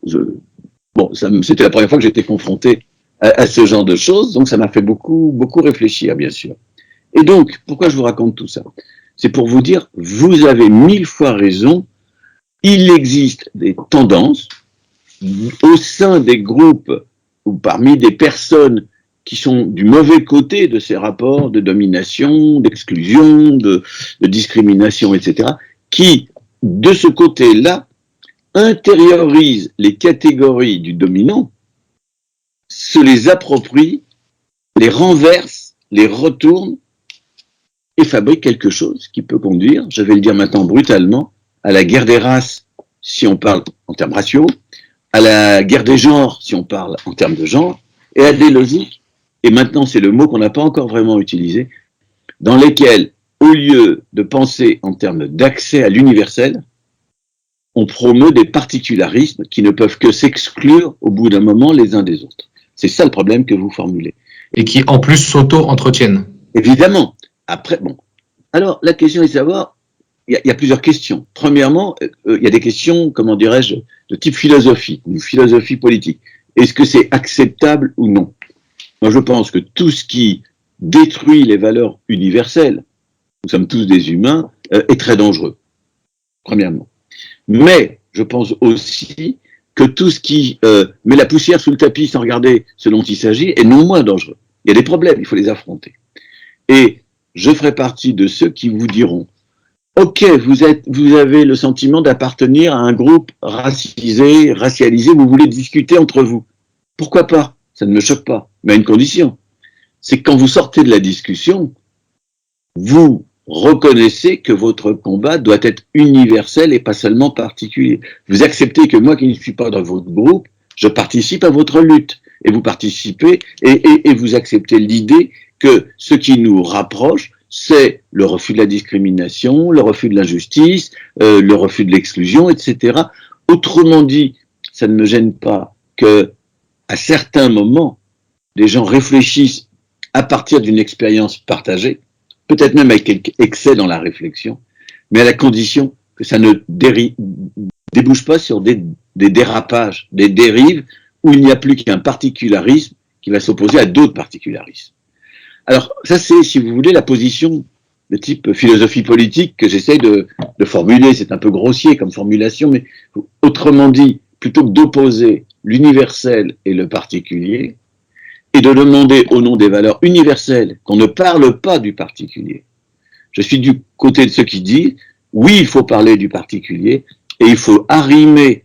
[SPEAKER 2] C'était la première fois que j'étais confronté à ce genre de choses, donc ça m'a fait beaucoup réfléchir, bien sûr. Et donc, pourquoi je vous raconte tout ça? C'est pour vous dire, vous avez 1000 fois raison, il existe des tendances au sein des groupes ou parmi des personnes qui sont du mauvais côté de ces rapports de domination, d'exclusion, de discrimination, etc., qui, de ce côté-là, intériorisent les catégories du dominant, se les approprient, les renversent, les retournent et fabriquent quelque chose qui peut conduire, je vais le dire maintenant brutalement, à la guerre des races, si on parle en termes raciaux, à la guerre des genres, si on parle en termes de genre, et à des logiques, et maintenant c'est le mot qu'on n'a pas encore vraiment utilisé, dans lesquelles, au lieu de penser en termes d'accès à l'universel, on promeut des particularismes qui ne peuvent que s'exclure au bout d'un moment les uns des autres. C'est ça le problème que vous formulez.
[SPEAKER 1] Et qui, en plus, s'auto-entretiennent.
[SPEAKER 2] Évidemment. Après, bon. Alors, la question est de savoir, il y a plusieurs questions. Premièrement, il y a des questions, comment dirais-je, de type philosophie, ou philosophie politique. Est-ce que c'est acceptable ou non? Moi, je pense que tout ce qui détruit les valeurs universelles, nous sommes tous des humains, est très dangereux. Premièrement. Mais je pense aussi que tout ce qui met la poussière sous le tapis sans regarder ce dont il s'agit est non moins dangereux. Il y a des problèmes, il faut les affronter. Et je ferai partie de ceux qui vous diront « Ok, vous avez le sentiment d'appartenir à un groupe racisé, racialisé, vous voulez discuter entre vous. Pourquoi pas? Ça ne me choque pas, mais à une condition. C'est que quand vous sortez de la discussion, vous reconnaissez que votre combat doit être universel et pas seulement particulier. Vous acceptez que moi qui ne suis pas dans votre groupe, je participe à votre lutte. Et vous participez et vous acceptez l'idée que ce qui nous rapproche, c'est le refus de la discrimination, le refus de l'injustice, le refus de l'exclusion, etc. Autrement dit, ça ne me gêne pas que, à certains moments, les gens réfléchissent à partir d'une expérience partagée, peut-être même avec quelques excès dans la réflexion, mais à la condition que ça ne débouche pas sur des dérapages, des dérives, où il n'y a plus qu'un particularisme qui va s'opposer à d'autres particularismes. Alors, ça c'est, si vous voulez, la position de type philosophie politique que j'essaie de formuler. C'est un peu grossier comme formulation, mais autrement dit, plutôt que d'opposer l'universel et le particulier, et de demander au nom des valeurs universelles qu'on ne parle pas du particulier. Je suis du côté de ceux qui disent, oui, il faut parler du particulier, et il faut arrimer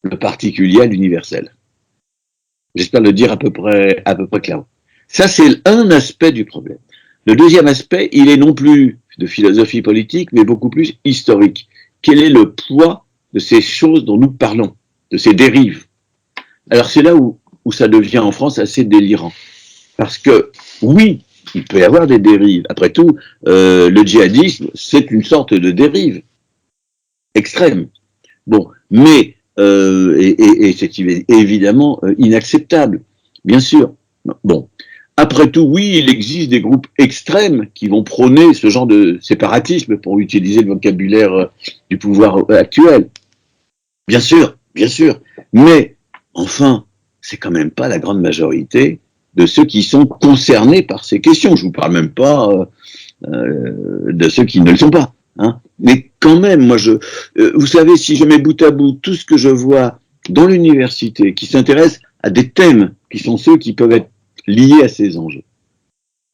[SPEAKER 2] le particulier à l'universel. J'espère le dire à peu près clairement. Ça, c'est un aspect du problème. Le deuxième aspect, il est non plus de philosophie politique, mais beaucoup plus historique. Quel est le poids de ces choses dont nous parlons, de ces dérives? Alors c'est là où ça devient en France assez délirant. Parce que, oui, il peut y avoir des dérives. Après tout, le djihadisme, c'est une sorte de dérive extrême. Bon, mais c'est évidemment inacceptable, bien sûr. Bon, après tout, oui, il existe des groupes extrêmes qui vont prôner ce genre de séparatisme, pour utiliser le vocabulaire du pouvoir actuel. Bien sûr, mais enfin, c'est quand même pas la grande majorité de ceux qui sont concernés par ces questions. Je vous parle même pas de ceux qui ne le sont pas. Hein. Mais quand même, moi, vous savez, si je mets bout à bout tout ce que je vois dans l'université qui s'intéresse à des thèmes qui sont ceux qui peuvent être liés à ces enjeux,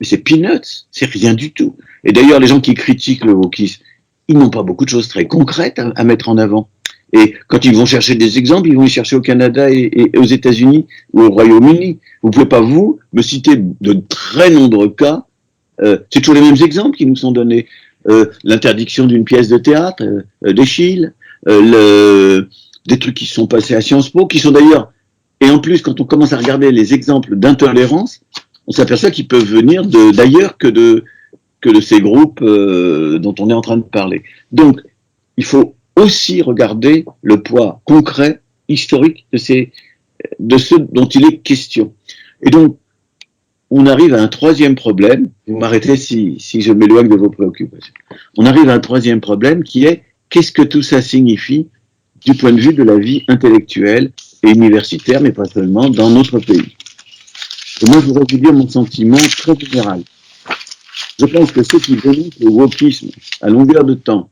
[SPEAKER 2] mais c'est peanuts, c'est rien du tout. Et d'ailleurs, les gens qui critiquent le wokisme, ils n'ont pas beaucoup de choses très concrètes à mettre en avant. Et quand ils vont chercher des exemples, ils vont les chercher au Canada et aux États-Unis ou au Royaume-Uni. Vous pouvez pas, vous, me citer de très nombreux cas. C'est toujours les mêmes exemples qui nous sont donnés. L'interdiction d'une pièce de théâtre, d'Eschyle, des trucs qui se sont passés à Sciences Po, qui sont d'ailleurs, et en plus, quand on commence à regarder les exemples d'intolérance, on s'aperçoit qu'ils peuvent venir d'ailleurs que de ces groupes dont on est en train de parler. Donc, il faut aussi regarder le poids concret, historique de ceux dont il est question. Et donc, on arrive à un troisième problème, vous m'arrêtez si je m'éloigne de vos préoccupations. On arrive à un troisième problème qui est, qu'est-ce que tout ça signifie du point de vue de la vie intellectuelle et universitaire, mais pas seulement, dans notre pays. Et moi, je voudrais vous dire mon sentiment très général. Je pense que ceux qui dénoncent le wokisme à longueur de temps,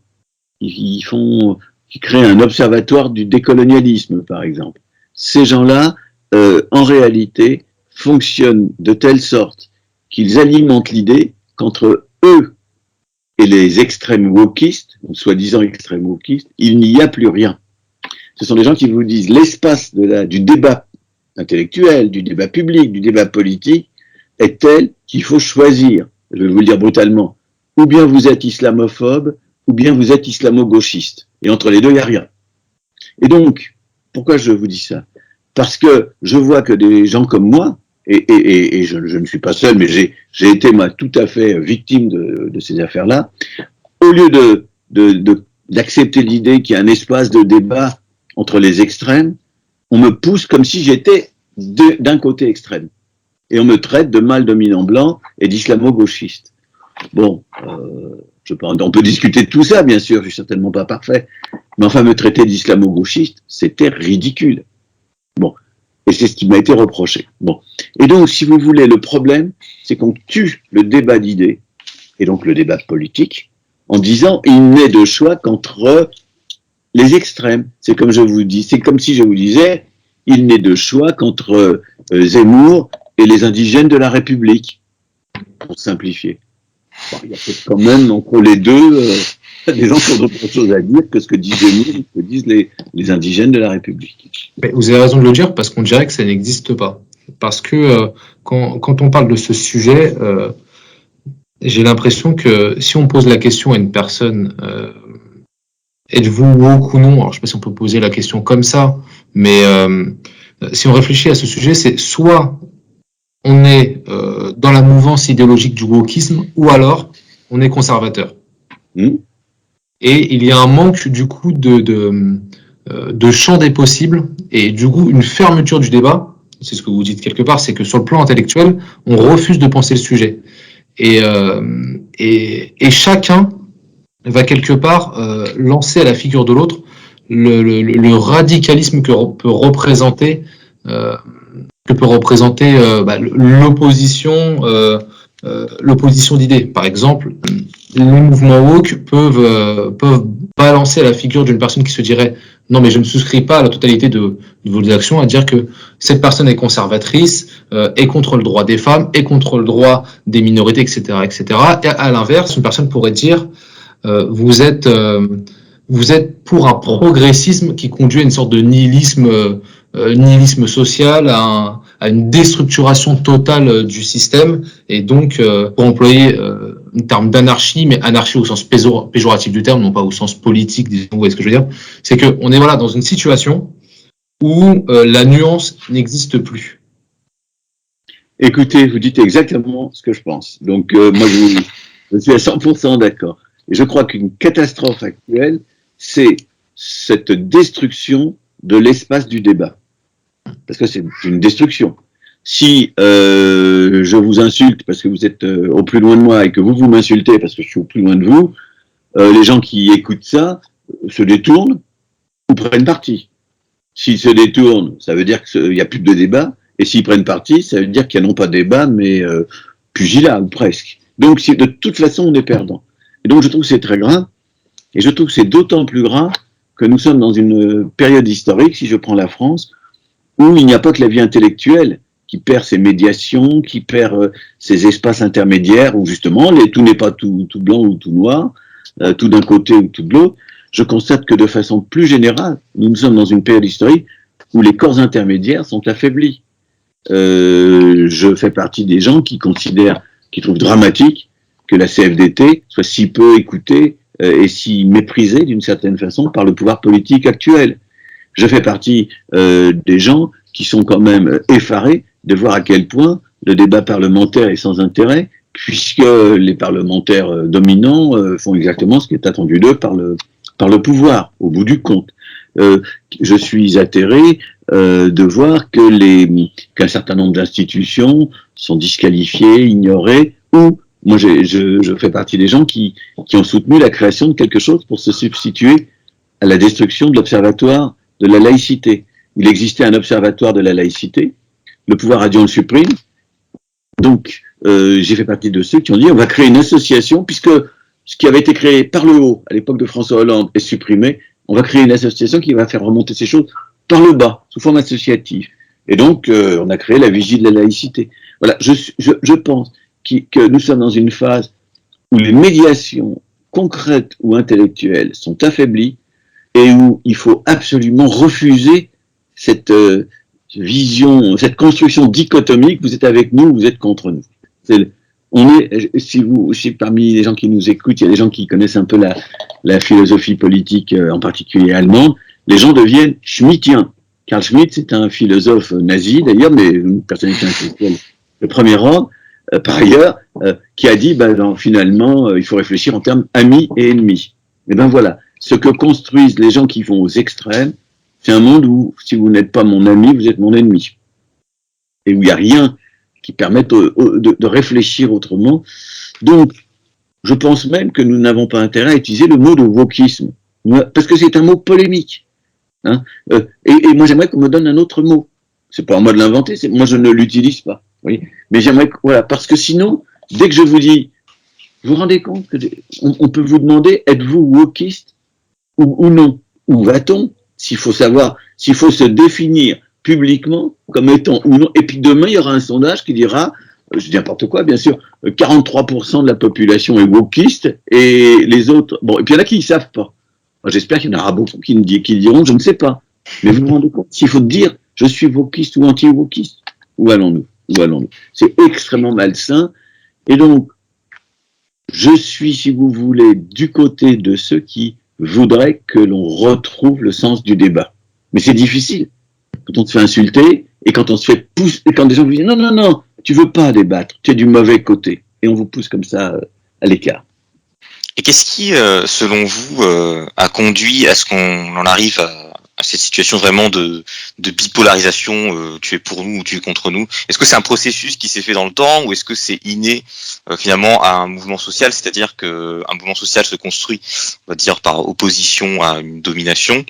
[SPEAKER 2] qui créent un observatoire du décolonialisme, par exemple. Ces gens-là, en réalité, fonctionnent de telle sorte qu'ils alimentent l'idée qu'entre eux et les extrêmes wokistes, ou soi-disant extrêmes wokistes, il n'y a plus rien. Ce sont des gens qui vous disent l'espace du débat intellectuel, du débat public, du débat politique, est telle qu'il faut choisir. Je vais vous le dire brutalement. Ou bien vous êtes islamophobe, ou bien vous êtes islamo-gauchiste. Et entre les deux, il n'y a rien. Et donc, pourquoi je vous dis ça? Parce que je vois que des gens comme moi, et je ne suis pas seul, mais j'ai été moi tout à fait victime de ces affaires-là, au lieu d'accepter l'idée qu'il y a un espace de débat entre les extrêmes, on me pousse comme si j'étais d'un côté extrême. Et on me traite de mâle dominant blanc et d'islamo-gauchiste. Bon, on peut discuter de tout ça, bien sûr, je suis certainement pas parfait. Mais enfin, me traiter d'islamo-gauchiste, c'était ridicule. Bon. Et c'est ce qui m'a été reproché. Bon. Et donc, si vous voulez, le problème, c'est qu'on tue le débat d'idées, et donc le débat politique, en disant, il n'est de choix qu'entre les extrêmes. C'est comme si je vous disais, il n'est de choix qu'entre Zemmour et les indigènes de la République, pour simplifier. Bon, il y a peut-être quand même entre les deux des gens qui ont d'autres choses à dire que ce que disent Zemmour, ce que disent les indigènes de la République.
[SPEAKER 1] Mais vous avez raison de le dire, parce qu'on dirait que ça n'existe pas. Parce que quand on parle de ce sujet, j'ai l'impression que si on pose la question à une personne, êtes-vous woke ou non? Alors je ne sais pas si on peut poser la question comme ça, mais si on réfléchit à ce sujet, c'est soit on est dans la mouvance idéologique du wokisme, ou alors on est conservateur. Et il y a un manque du coup de champ des possibles, et du coup une fermeture du débat. C'est ce que vous dites quelque part, c'est que sur le plan intellectuel, on refuse de penser le sujet. Et chacun va quelque part lancer à la figure de l'autre le radicalisme que peut représenter l'opposition d'idées. Par exemple, les mouvements woke peuvent balancer à la figure d'une personne qui se dirait non, mais je ne souscris pas à la totalité de vos actions, à dire que cette personne est conservatrice, est contre le droit des femmes, est contre le droit des minorités, etc., etc. Et à l'inverse, une personne pourrait dire vous êtes pour un progressisme qui conduit à une sorte de nihilisme social, à une déstructuration totale du système, et donc pour employer un terme d'anarchie, mais anarchie au sens péjoratif du terme, non pas au sens politique, disons, vous voyez ce que je veux dire, c'est qu'on est dans une situation où la nuance n'existe plus.
[SPEAKER 2] Écoutez, vous dites exactement ce que je pense. Donc moi je suis à 100% d'accord. Et je crois qu'une catastrophe actuelle, c'est cette destruction de l'espace du débat. Parce que c'est une destruction. Si je vous insulte parce que vous êtes au plus loin de moi et que vous m'insultez parce que je suis au plus loin de vous, les gens qui écoutent ça se détournent ou prennent parti. S'ils se détournent, ça veut dire qu'il n'y a plus de débat, et s'ils prennent parti, ça veut dire qu'il n'y a non pas débat, mais pugilat, ou presque. Donc de toute façon, on est perdant. Et donc je trouve que c'est très grave, et je trouve que c'est d'autant plus grave que nous sommes dans une période historique, si je prends la France, où il n'y a pas que la vie intellectuelle qui perd ses médiations, qui perd ses espaces intermédiaires, où justement tout n'est pas tout blanc ou tout noir, tout d'un côté ou tout de l'autre. Je constate que de façon plus générale, nous sommes dans une période historique où les corps intermédiaires sont affaiblis. Je fais partie des gens qui trouvent dramatique que la CFDT soit si peu écoutée et si méprisée d'une certaine façon par le pouvoir politique actuel. Je fais partie des gens qui sont quand même effarés de voir à quel point le débat parlementaire est sans intérêt, puisque les parlementaires dominants font exactement ce qui est attendu d'eux par le pouvoir, au bout du compte. Je suis atterré de voir qu'un certain nombre d'institutions sont disqualifiées, ignorées, ou moi je fais partie des gens qui ont soutenu la création de quelque chose pour se substituer à la destruction de l'observatoire de la laïcité. Il existait un observatoire de la laïcité, le pouvoir a dit on le supprime, donc j'ai fait partie de ceux qui ont dit on va créer une association, puisque ce qui avait été créé par le haut à l'époque de François Hollande est supprimé, on va créer une association qui va faire remonter ces choses par le bas, sous forme associative. Et donc on a créé la Vigie de la laïcité. Voilà, je pense que nous sommes dans une phase où les médiations concrètes ou intellectuelles sont affaiblies, et où il faut absolument refuser cette vision, cette construction dichotomique, vous êtes avec nous, vous êtes contre nous. Si parmi les gens qui nous écoutent, il y a des gens qui connaissent un peu la philosophie politique, en particulier allemande, les gens deviennent schmittiens. Carl Schmitt, c'est un philosophe nazi d'ailleurs, mais une personnalité intellectuelle de premier ordre, par ailleurs, qui a dit, finalement, il faut réfléchir en termes amis et ennemis. Et ben voilà, ce que construisent les gens qui vont aux extrêmes, c'est un monde où, si vous n'êtes pas mon ami, vous êtes mon ennemi. Et où il n'y a rien qui permette de réfléchir autrement. Donc, je pense même que nous n'avons pas intérêt à utiliser le mot de wokisme, parce que c'est un mot polémique. Hein, et moi, j'aimerais qu'on me donne un autre mot. C'est pas à moi de l'inventer, moi je ne l'utilise pas. Oui. Mais j'aimerais, voilà, parce que sinon, dès que je vous dis, vous vous rendez compte que on peut vous demander, êtes-vous wokiste ou non? Où va-t-on? S'il faut se définir publiquement comme étant ou non. Et puis demain, il y aura un sondage qui dira, je dis n'importe quoi, bien sûr, 43% de la population est wokiste et les autres, bon, et puis il y en a qui ne savent pas. Moi, j'espère qu'il y en aura beaucoup qui diront, je ne sais pas. Mais vous vous rendez compte, s'il faut dire, je suis wokiste ou anti-wokiste, où allons-nous? C'est extrêmement malsain. Et donc, je suis, si vous voulez, du côté de ceux qui voudraient que l'on retrouve le sens du débat. Mais c'est difficile. Quand on se fait insulter, et quand on se fait pousser, et quand des gens vous disent non, tu veux pas débattre, tu es du mauvais côté. Et on vous pousse comme ça à l'écart.
[SPEAKER 4] Et qu'est-ce qui, selon vous, a conduit à ce qu'on en arrive à cette situation vraiment de bipolarisation, tu es pour nous ou tu es contre nous? Est-ce que c'est un processus qui s'est fait dans le temps ou est-ce que c'est inné finalement à un mouvement social, c'est-à-dire que un mouvement social se construit, on va dire, par opposition à une domination,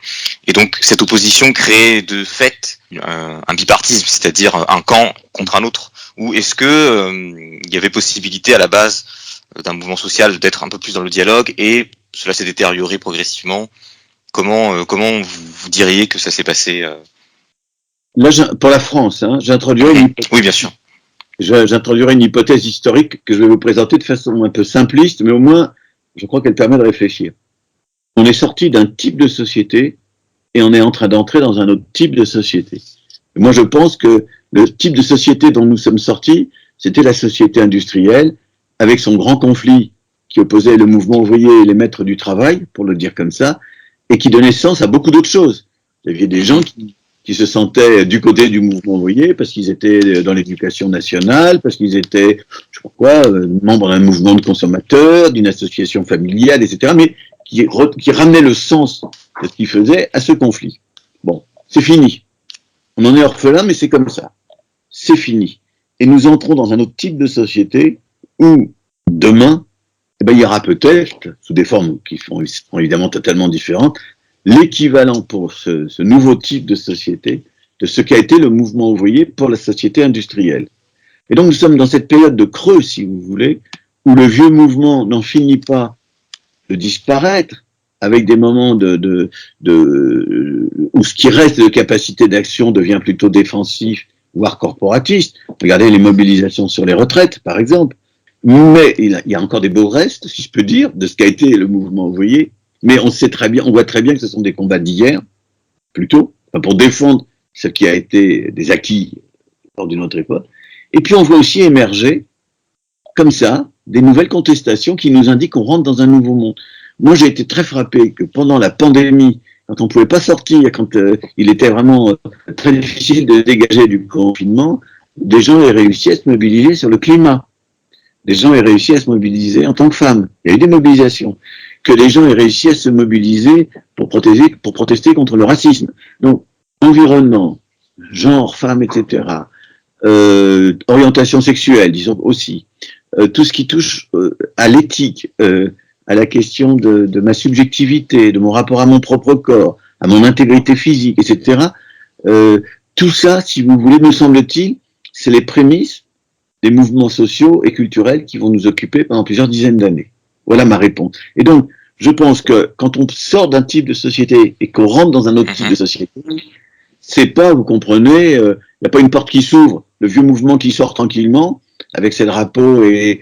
[SPEAKER 4] et donc cette opposition crée de fait un bipartisme, c'est-à-dire un camp contre un autre, ou est-ce que il y avait possibilité à la base d'un mouvement social d'être un peu plus dans le dialogue et cela s'est détérioré progressivement? Comment vous diriez que ça s'est passé
[SPEAKER 2] Là, pour la France, j'introduirai une hypothèse.
[SPEAKER 4] Oui, bien sûr.
[SPEAKER 2] J'introduirai une hypothèse historique que je vais vous présenter de façon un peu simpliste, mais au moins, je crois qu'elle permet de réfléchir. On est sorti d'un type de société et on est en train d'entrer dans un autre type de société. Et moi, je pense que le type de société dont nous sommes sortis, c'était la société industrielle, avec son grand conflit qui opposait le mouvement ouvrier et les maîtres du travail, pour le dire comme ça, et qui donnait sens à beaucoup d'autres choses. Il y avait des gens qui se sentaient du côté du mouvement ouvrier parce qu'ils étaient dans l'éducation nationale, parce qu'ils étaient, je sais pas quoi, membres d'un mouvement de consommateurs, d'une association familiale, etc., mais qui ramenaient le sens de ce qu'ils faisaient à ce conflit. Bon, c'est fini. On en est orphelin, mais c'est comme ça. C'est fini. Et nous entrons dans un autre type de société où, demain, il y aura peut-être, sous des formes qui sont évidemment totalement différentes, l'équivalent pour ce nouveau type de société de ce qu'a été le mouvement ouvrier pour la société industrielle. Et donc nous sommes dans cette période de creux, si vous voulez, où le vieux mouvement n'en finit pas de disparaître, avec des moments où ce qui reste de capacité d'action devient plutôt défensif, voire corporatiste. Regardez les mobilisations sur les retraites, par exemple. Mais il y a encore des beaux restes, si je peux dire, de ce qu'a été le mouvement ouvrier. Mais on voit très bien que ce sont des combats d'hier, plutôt, pour défendre ce qui a été des acquis lors d'une autre époque. Et puis on voit aussi émerger, comme ça, des nouvelles contestations qui nous indiquent qu'on rentre dans un nouveau monde. Moi, j'ai été très frappé que pendant la pandémie, quand on ne pouvait pas sortir, quand il était vraiment très difficile de dégager du confinement, des gens aient réussi à se mobiliser sur le climat. Des gens aient réussi à se mobiliser en tant que femmes. Il y a eu des mobilisations. Que les gens aient réussi à se mobiliser pour protester contre le racisme. Donc, environnement, genre, femmes, etc., orientation sexuelle, disons aussi, tout ce qui touche à l'éthique, à la question de ma subjectivité, de mon rapport à mon propre corps, à mon intégrité physique, etc., tout ça, si vous voulez, me semble-t-il, c'est les prémices des mouvements sociaux et culturels qui vont nous occuper pendant plusieurs dizaines d'années. Voilà ma réponse. Et donc, je pense que quand on sort d'un type de société et qu'on rentre dans un autre type de société, c'est pas, vous comprenez, il n'y a pas une porte qui s'ouvre, le vieux mouvement qui sort tranquillement, avec ses drapeaux et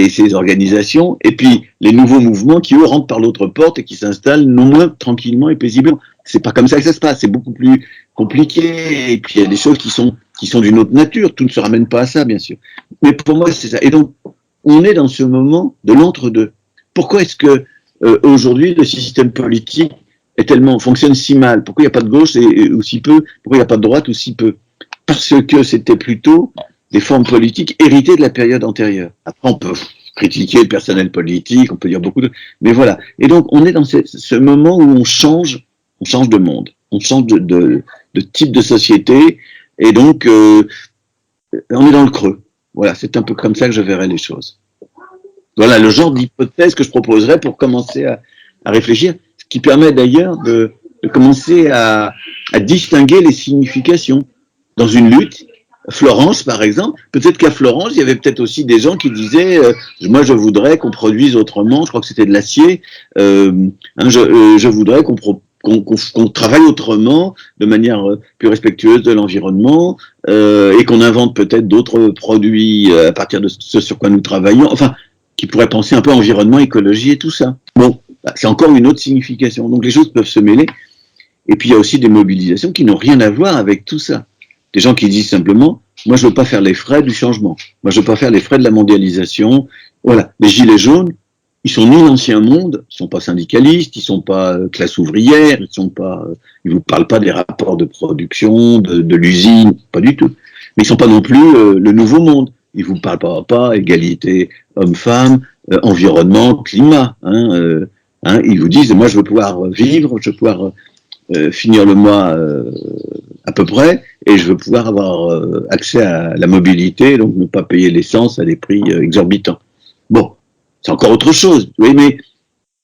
[SPEAKER 2] ses organisations, et puis les nouveaux mouvements qui, eux, rentrent par l'autre porte et qui s'installent non moins tranquillement et paisiblement. c'est pas comme ça que ça se passe. C'est beaucoup plus compliqué. Et puis il y a des choses qui sont d'une autre nature. Tout ne se ramène pas à ça, bien sûr. Mais pour moi, c'est ça. Et donc, on est dans ce moment de l'entre-deux. Pourquoi est-ce que aujourd'hui le système politique fonctionne si mal? Pourquoi il n'y a pas de gauche ou si peu? Pourquoi il n'y a pas de droite ou si peu? Parce que c'était plutôt des formes politiques héritées de la période antérieure. Après, on peut critiquer le personnel politique, on peut dire beaucoup de... Mais voilà. Et donc, on est dans ce moment où on change de monde, on change de type de société, et donc, on est dans le creux. Voilà, c'est un peu comme ça que je verrais les choses. Voilà le genre d'hypothèse que je proposerais pour commencer à réfléchir, ce qui permet d'ailleurs de commencer à distinguer les significations. Dans une lutte, Florence par exemple, peut-être qu'à Florence, il y avait peut-être aussi des gens qui disaient moi je voudrais qu'on produise autrement, je crois que c'était de l'acier, je voudrais qu'on travaille autrement, de manière plus respectueuse de l'environnement, et qu'on invente peut-être d'autres produits à partir de ce sur quoi nous travaillons, enfin, qui pourraient penser un peu environnement, écologie et tout ça. Bon, c'est encore une autre signification. Donc les choses peuvent se mêler. Et puis il y a aussi des mobilisations qui n'ont rien à voir avec tout ça. Des gens qui disent simplement, moi je veux pas faire les frais du changement, moi je veux pas faire les frais de la mondialisation. Voilà, les gilets jaunes, ils sont ni l'ancien monde, ils sont pas syndicalistes, ils sont pas classe ouvrière, ils vous parlent pas des rapports de production, de l'usine, pas du tout. Mais ils sont pas non plus le nouveau monde. Ils vous parlent pas égalité homme-femme, environnement, climat. Ils vous disent, moi je veux pouvoir vivre, je veux pouvoir finir le mois à peu près, et je veux pouvoir avoir accès à la mobilité, donc ne pas payer l'essence à des prix exorbitants. Bon, c'est encore autre chose, oui, mais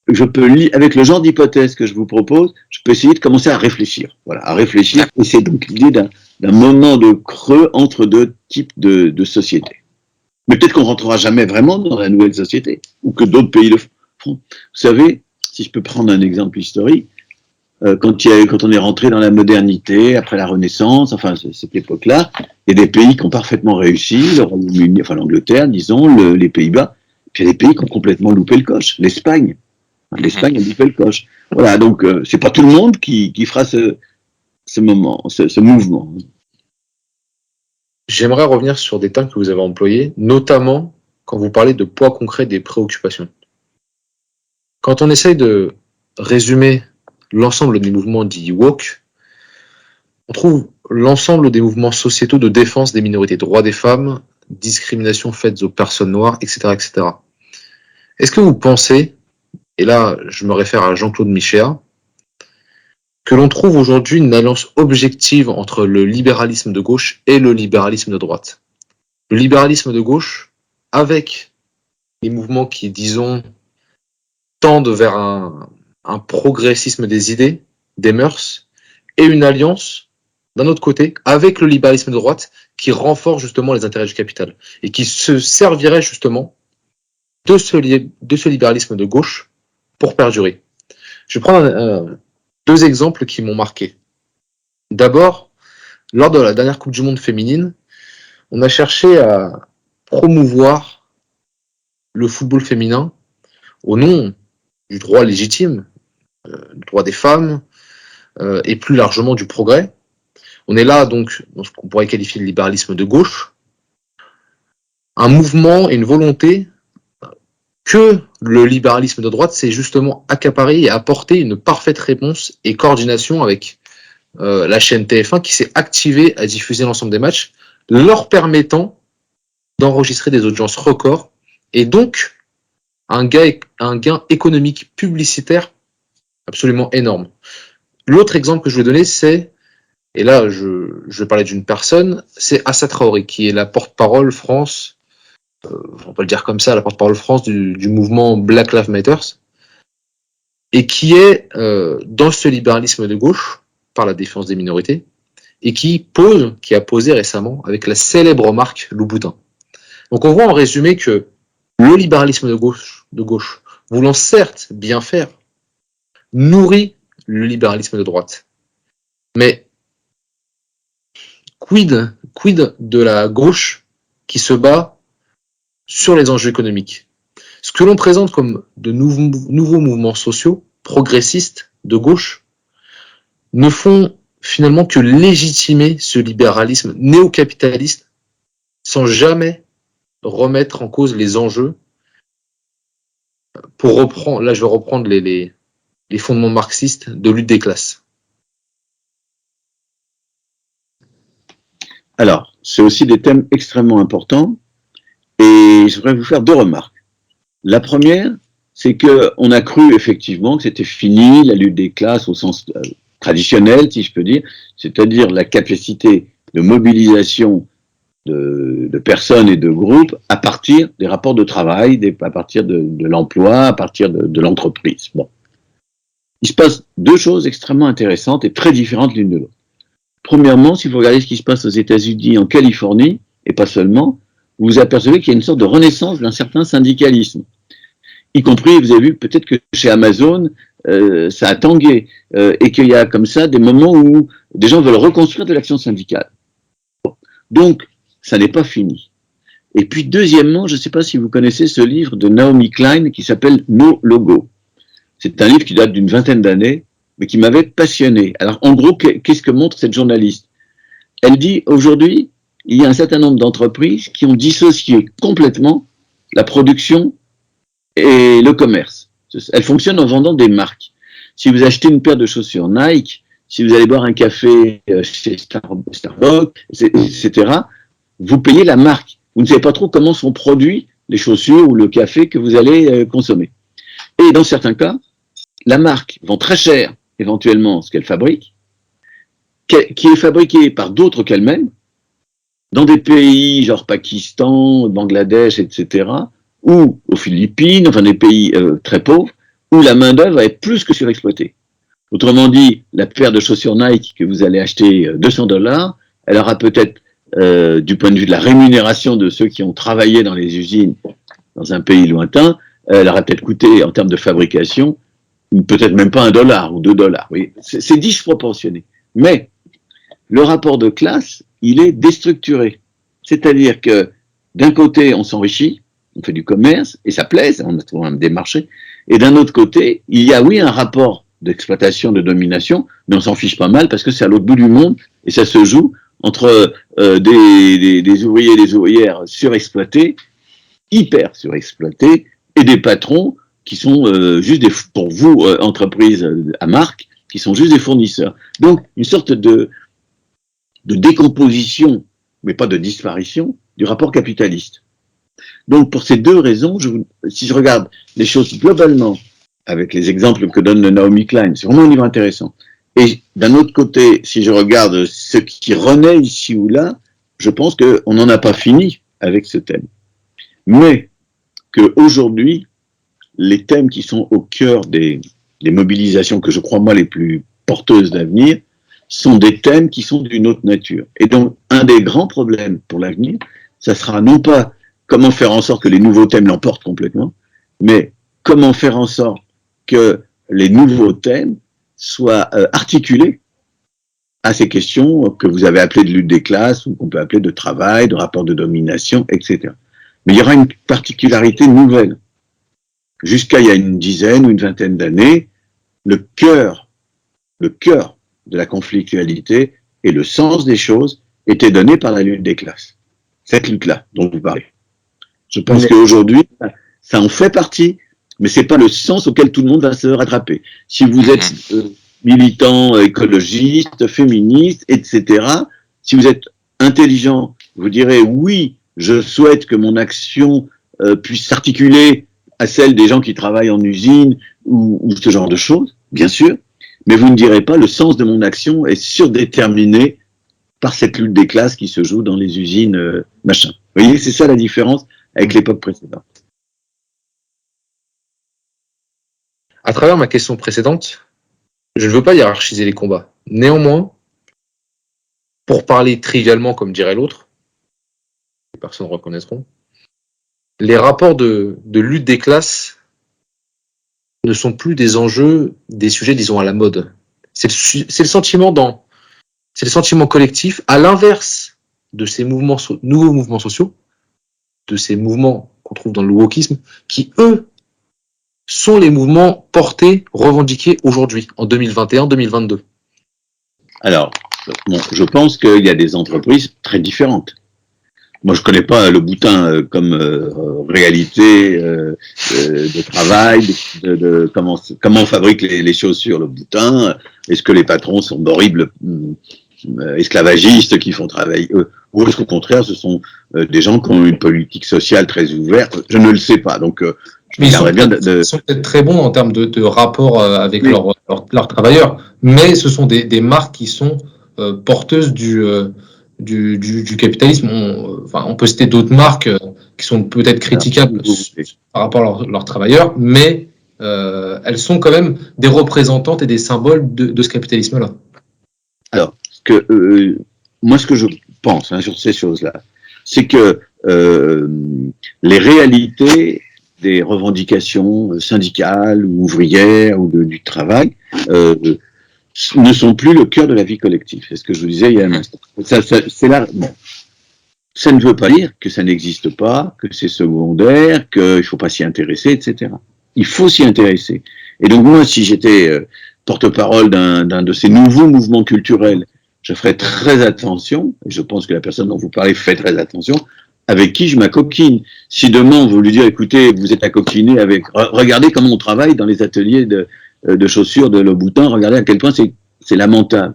[SPEAKER 2] je peux avec le genre d'hypothèse que je vous propose, je peux essayer de commencer à réfléchir, voilà, à réfléchir, et c'est donc l'idée d'un moment de creux entre deux types de sociétés. Mais peut-être qu'on rentrera jamais vraiment dans la nouvelle société, ou que d'autres pays le feront. Vous savez, si je peux prendre un exemple historique, quand on est rentré dans la modernité, après la Renaissance, enfin cette époque-là, il y a des pays qui ont parfaitement réussi, le Royaume-Uni, enfin l'Angleterre, disons, les Pays-Bas, puis il y a des pays qui ont complètement loupé le coche. L'Espagne a loupé le coche. Voilà, donc c'est pas tout le monde qui fera ce mouvement.
[SPEAKER 1] J'aimerais revenir sur des termes que vous avez employés, notamment quand vous parlez de poids concret des préoccupations. Quand on essaye de résumer l'ensemble des mouvements dits woke, on trouve l'ensemble des mouvements sociétaux de défense des minorités, droits des femmes, discrimination faite aux personnes noires, etc., etc. Est-ce que vous pensez, et là je me réfère à Jean-Claude Michéa, que l'on trouve aujourd'hui une alliance objective entre le libéralisme de gauche et le libéralisme de droite? Le libéralisme de gauche, avec les mouvements qui, disons, tendent vers un progressisme des idées, des mœurs, et une alliance, d'un autre côté, avec le libéralisme de droite, qui renforce justement les intérêts du capital, et qui se servirait justement de ce libéralisme de gauche pour perdurer. Je vais prendre deux exemples qui m'ont marqué. D'abord, lors de la dernière Coupe du Monde féminine, on a cherché à promouvoir le football féminin au nom du droit légitime, du droit des femmes, et plus largement du progrès. On est là donc dans ce qu'on pourrait qualifier de libéralisme de gauche, un mouvement et une volonté que le libéralisme de droite s'est justement accaparé et apporté une parfaite réponse et coordination avec la chaîne TF1 qui s'est activée à diffuser l'ensemble des matchs, leur permettant d'enregistrer des audiences records et donc un gain économique publicitaire absolument énorme. L'autre exemple que je vais donner, c'est, et là je vais parler d'une personne, c'est Assa Traoré, qui est la porte-parole France, on peut le dire comme ça, la porte-parole France du mouvement Black Lives Matter, et qui est dans ce libéralisme de gauche, par la défense des minorités, et qui a posé récemment avec la célèbre marque Louboutin. Donc on voit en résumé que le libéralisme de gauche, voulant certes bien faire, nourrit le libéralisme de droite. Mais quid de la gauche qui se bat sur les enjeux économiques? Ce que l'on présente comme de nouveaux mouvements sociaux, progressistes, de gauche, ne font finalement que légitimer ce libéralisme néo-capitaliste sans jamais remettre en cause les enjeux. Pour reprendre, là je vais reprendre les fondements marxistes de lutte des classes.
[SPEAKER 2] Alors, c'est aussi des thèmes extrêmement importants et je voudrais vous faire 2 remarques. La première, c'est qu'on a cru effectivement que c'était fini la lutte des classes au sens traditionnel, si je peux dire, c'est-à-dire la capacité de mobilisation de personnes et de groupes à partir des rapports de travail, à partir de l'emploi, à partir de l'entreprise. Bon. Il se passe 2 choses extrêmement intéressantes et très différentes l'une de l'autre. Premièrement, si vous regardez ce qui se passe aux États-Unis, en Californie, et pas seulement, vous vous apercevez qu'il y a une sorte de renaissance d'un certain syndicalisme. Y compris, vous avez vu peut-être que chez Amazon, ça a tangué, et qu'il y a comme ça des moments où des gens veulent reconstruire de l'action syndicale. Bon. Donc, ça n'est pas fini. Et puis, deuxièmement, je ne sais pas si vous connaissez ce livre de Naomi Klein qui s'appelle No Logo. C'est un livre qui date d'une 20aine d'années, mais qui m'avait passionné. Alors, en gros, qu'est-ce que montre cette journaliste? Elle dit, aujourd'hui, il y a un certain nombre d'entreprises qui ont dissocié complètement la production et le commerce. Elles fonctionnent en vendant des marques. Si vous achetez une paire de chaussures Nike, si vous allez boire un café chez Starbucks, etc., vous payez la marque. Vous ne savez pas trop comment sont produits les chaussures ou le café que vous allez consommer. Et dans certains cas, la marque vend très cher éventuellement ce qu'elle fabrique, qui est fabriqué par d'autres qu'elle-même, dans des pays genre Pakistan, Bangladesh, etc., ou aux Philippines, enfin des pays très pauvres, où la main-d'œuvre va être plus que surexploitée. Autrement dit, la paire de chaussures Nike que vous allez acheter $200, elle aura peut-être, du point de vue de la rémunération de ceux qui ont travaillé dans les usines dans un pays lointain, elle aura peut-être coûté en termes de fabrication peut-être même pas $1 ou $2. Oui, c'est disproportionné. Mais le rapport de classe, il est déstructuré. C'est-à-dire que d'un côté, on s'enrichit, on fait du commerce, et ça plaît, on a trouvé des marchés. Et d'un autre côté, il y a, oui, un rapport d'exploitation, de domination, mais on s'en fiche pas mal parce que c'est à l'autre bout du monde et ça se joue entre des ouvriers et des ouvrières surexploités, hyper surexploités, et des patrons qui sont juste pour vous, entreprises à marque, qui sont juste des fournisseurs. Donc, une sorte de décomposition, mais pas de disparition, du rapport capitaliste. Donc, pour ces 2 raisons, si je regarde les choses globalement, avec les exemples que donne Naomi Klein, c'est vraiment un livre intéressant. Et d'un autre côté, si je regarde ce qui renaît ici ou là, je pense qu'on n'en a pas fini avec ce thème. Mais qu'aujourd'hui, les thèmes qui sont au cœur des mobilisations que je crois moi les plus porteuses d'avenir sont des thèmes qui sont d'une autre nature. Et donc, un des grands problèmes pour l'avenir, ça sera non pas comment faire en sorte que les nouveaux thèmes l'emportent complètement, mais comment faire en sorte que les nouveaux thèmes soient articulés à ces questions que vous avez appelées de lutte des classes, ou qu'on peut appeler de travail, de rapport de domination, etc. Mais il y aura une particularité nouvelle. Jusqu'à il y a une dizaine ou une vingtaine d'années, le cœur de la conflictualité et le sens des choses étaient donnés par la lutte des classes. Cette lutte-là dont vous parlez. Je pense qu'aujourd'hui, ça en fait partie, mais c'est pas le sens auquel tout le monde va se rattraper. Si vous êtes militant, écologiste, féministe, etc., si vous êtes intelligent, vous direz oui, je souhaite que mon action puisse s'articuler à celle des gens qui travaillent en usine ou ce genre de choses, bien sûr, mais vous ne direz pas le sens de mon action est surdéterminé par cette lutte des classes qui se joue dans les usines, machin. Vous voyez, c'est ça la différence avec l'époque précédente.
[SPEAKER 1] À travers ma question précédente, je ne veux pas hiérarchiser les combats. Néanmoins, pour parler trivialement, comme dirait l'autre, les personnes reconnaîtront, les rapports de lutte des classes ne sont plus des enjeux, des sujets, disons, à la mode. C'est le sentiment c'est le sentiment collectif, à l'inverse de ces nouveaux mouvements sociaux, de ces mouvements qu'on trouve dans le wokisme, qui, eux, sont les mouvements portés, revendiqués aujourd'hui, en 2021-2022.
[SPEAKER 2] Alors, bon, je pense qu'il y a des entreprises très différentes. Moi, je connais pas le boutin comme réalité de travail, comment on fabrique les chaussures. Le boutin, est-ce que les patrons sont d'horribles esclavagistes qui font travailler eux, ou est-ce qu'au contraire, ce sont des gens qui ont une politique sociale très ouverte? Je ne le sais pas. Donc, je regarderais bien
[SPEAKER 1] ils sont peut-être très bons en termes de rapport avec leurs travailleurs, mais ce sont des marques qui sont porteuses du capitalisme. On peut citer d'autres marques qui sont peut-être critiquables par rapport à leurs travailleurs, mais elles sont quand même des représentantes et des symboles de ce capitalisme-là.
[SPEAKER 2] Alors, moi, ce que je pense sur ces choses-là, c'est que les réalités des revendications syndicales ou ouvrières ou du travail ne sont plus le cœur de la vie collective. C'est ce que je vous disais il y a un instant. C'est là. Bon. Ça ne veut pas dire que ça n'existe pas, que c'est secondaire, qu'il ne faut pas s'y intéresser, etc. Il faut s'y intéresser. Et donc moi, si j'étais porte-parole d'un de ces nouveaux mouvements culturels, je ferais très attention, et je pense que la personne dont vous parlez fait très attention, avec qui je m'acoquine. Si demain on veut lui dire, écoutez, vous êtes accoquiné avec, regardez comment on travaille dans les ateliers de chaussures de Louboutin, regardez à quel point c'est lamentable.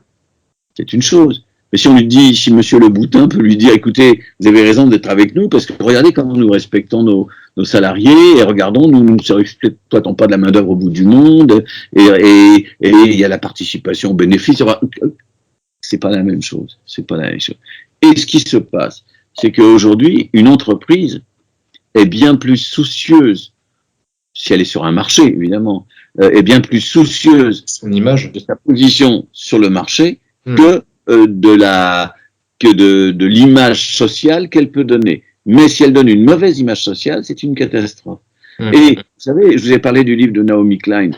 [SPEAKER 2] C'est une chose. Mais si on lui dit, si monsieur Louboutin peut lui dire, écoutez, vous avez raison d'être avec nous, parce que regardez comment nous respectons nos salariés, et regardons, nous ne exploitons pas de la main-d'œuvre au bout du monde, et il y a la participation aux bénéfices. C'est pas la même chose. C'est pas la même chose. Et ce qui se passe, c'est qu'aujourd'hui, une entreprise est bien plus soucieuse, si elle est sur un marché, évidemment, est bien plus soucieuse
[SPEAKER 1] son image,
[SPEAKER 2] de sa position sur le marché que de l'image sociale qu'elle peut donner. Mais si elle donne une mauvaise image sociale, c'est une catastrophe. Et vous savez, je vous ai parlé du livre de Naomi Klein.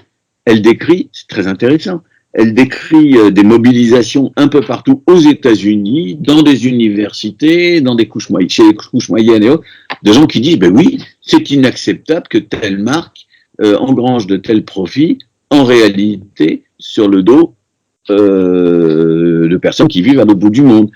[SPEAKER 2] Elle décrit, c'est très intéressant, elle décrit des mobilisations un peu partout aux États-Unis, dans des universités, dans des couches moyennes, chez les couches moyennes et autres, de gens qui disent, ben oui, c'est inacceptable que telle marque engrange de tels profits, en réalité, sur le dos de personnes qui vivent à l'autre bout du monde.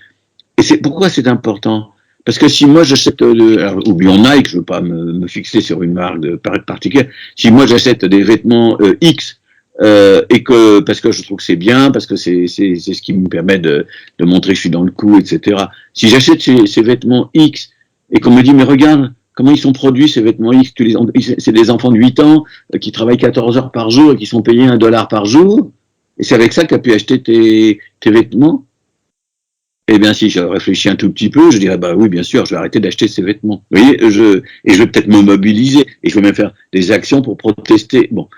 [SPEAKER 2] Et pourquoi c'est important? Parce que si moi j'achète, oublions Nike, je ne veux pas me fixer sur une marque particulière, si moi j'achète des vêtements X, et que parce que je trouve que c'est bien, parce que c'est ce qui me permet de montrer que je suis dans le coup, etc. Si j'achète ces vêtements X et qu'on me dit mais regarde comment ils sont produits ces vêtements X, c'est des enfants de 8 ans qui travaillent 14 heures par jour et qui sont payés $1 par jour, et c'est avec ça que tu as pu acheter tes vêtements. Eh bien, si je réfléchis un tout petit peu, je dirais, bah oui, bien sûr, je vais arrêter d'acheter ces vêtements. Vous voyez, et je vais peut-être me mobiliser, et je vais même faire des actions pour protester. Bon.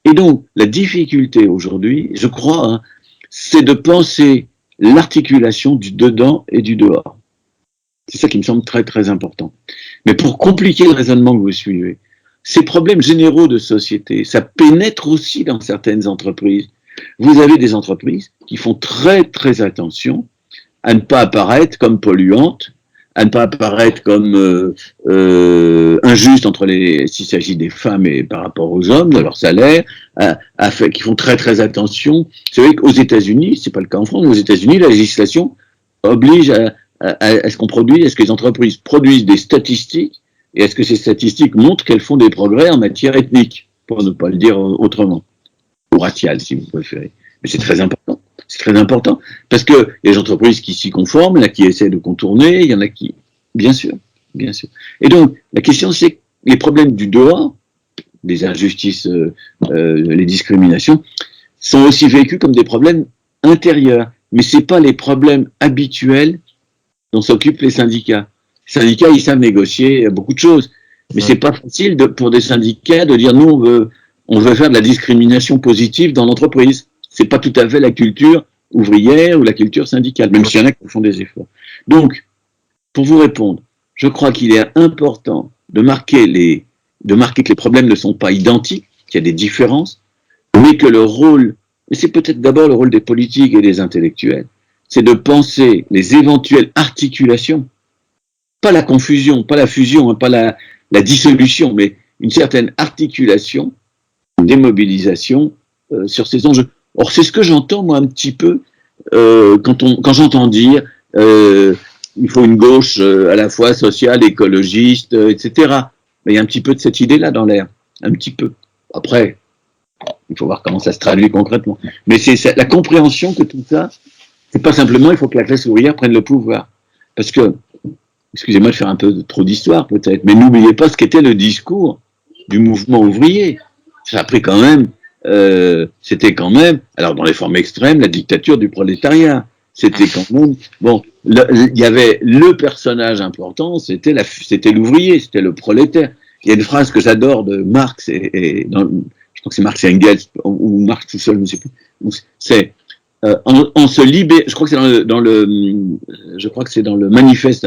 [SPEAKER 2] Et donc, la difficulté aujourd'hui, je crois, hein, c'est de penser l'articulation du dedans et du dehors. C'est ça qui me semble très, très important. Mais pour compliquer le raisonnement que vous suivez, ces problèmes généraux de société, ça pénètre aussi dans certaines entreprises. Vous avez des entreprises qui font très, très attention à ne pas apparaître comme polluantes, à ne pas apparaître comme injustes s'il s'agit des femmes et par rapport aux hommes, de leur salaire, qui font très très attention. C'est vrai qu'aux États-Unis, c'est pas le cas en France, mais aux États-Unis, la législation oblige à ce qu'on produise, à ce que les entreprises produisent des statistiques, et à ce que ces statistiques montrent qu'elles font des progrès en matière ethnique, pour ne pas le dire autrement, ou raciale si vous préférez. Mais c'est très important. C'est très important, parce que il y a des entreprises qui s'y conforment, là qui essaient de contourner, il y en a qui, bien sûr. Et donc, la question c'est que les problèmes du dehors, les injustices, les discriminations, sont aussi vécus comme des problèmes intérieurs. Mais c'est pas les problèmes habituels dont s'occupent les syndicats. Les syndicats, ils savent négocier beaucoup de choses, mais c'est pas facile pour des syndicats de dire nous on veut faire de la discrimination positive dans l'entreprise. C'est pas tout à fait la culture ouvrière ou la culture syndicale, même s'il y en a qui font des efforts. Donc, pour vous répondre, je crois qu'il est important de marquer que les problèmes ne sont pas identiques, qu'il y a des différences, mais que le rôle, et c'est peut-être d'abord le rôle des politiques et des intellectuels, c'est de penser les éventuelles articulations, pas la confusion, pas la fusion, pas la dissolution, mais une certaine articulation, une démobilisation sur ces enjeux. Or, c'est ce que j'entends, moi, un petit peu quand j'entends dire il faut une gauche à la fois sociale, écologiste, etc. Mais il y a un petit peu de cette idée-là dans l'air, un petit peu. Après, il faut voir comment ça se traduit concrètement. Mais c'est la compréhension que tout ça, c'est pas simplement il faut que la classe ouvrière prenne le pouvoir. Parce que, excusez-moi de faire un peu trop d'histoire peut-être, mais n'oubliez pas ce qu'était le discours du mouvement ouvrier. Ça a pris quand même, c'était quand même, alors dans les formes extrêmes, la dictature du prolétariat. C'était quand même, bon, il y avait le personnage important, c'était l'ouvrier, c'était le prolétaire. Il y a une phrase que j'adore de Marx je crois que c'est Marx et Engels, ou Marx tout seul, je ne sais plus. C'est, on se libère, je crois que c'est dans le manifeste,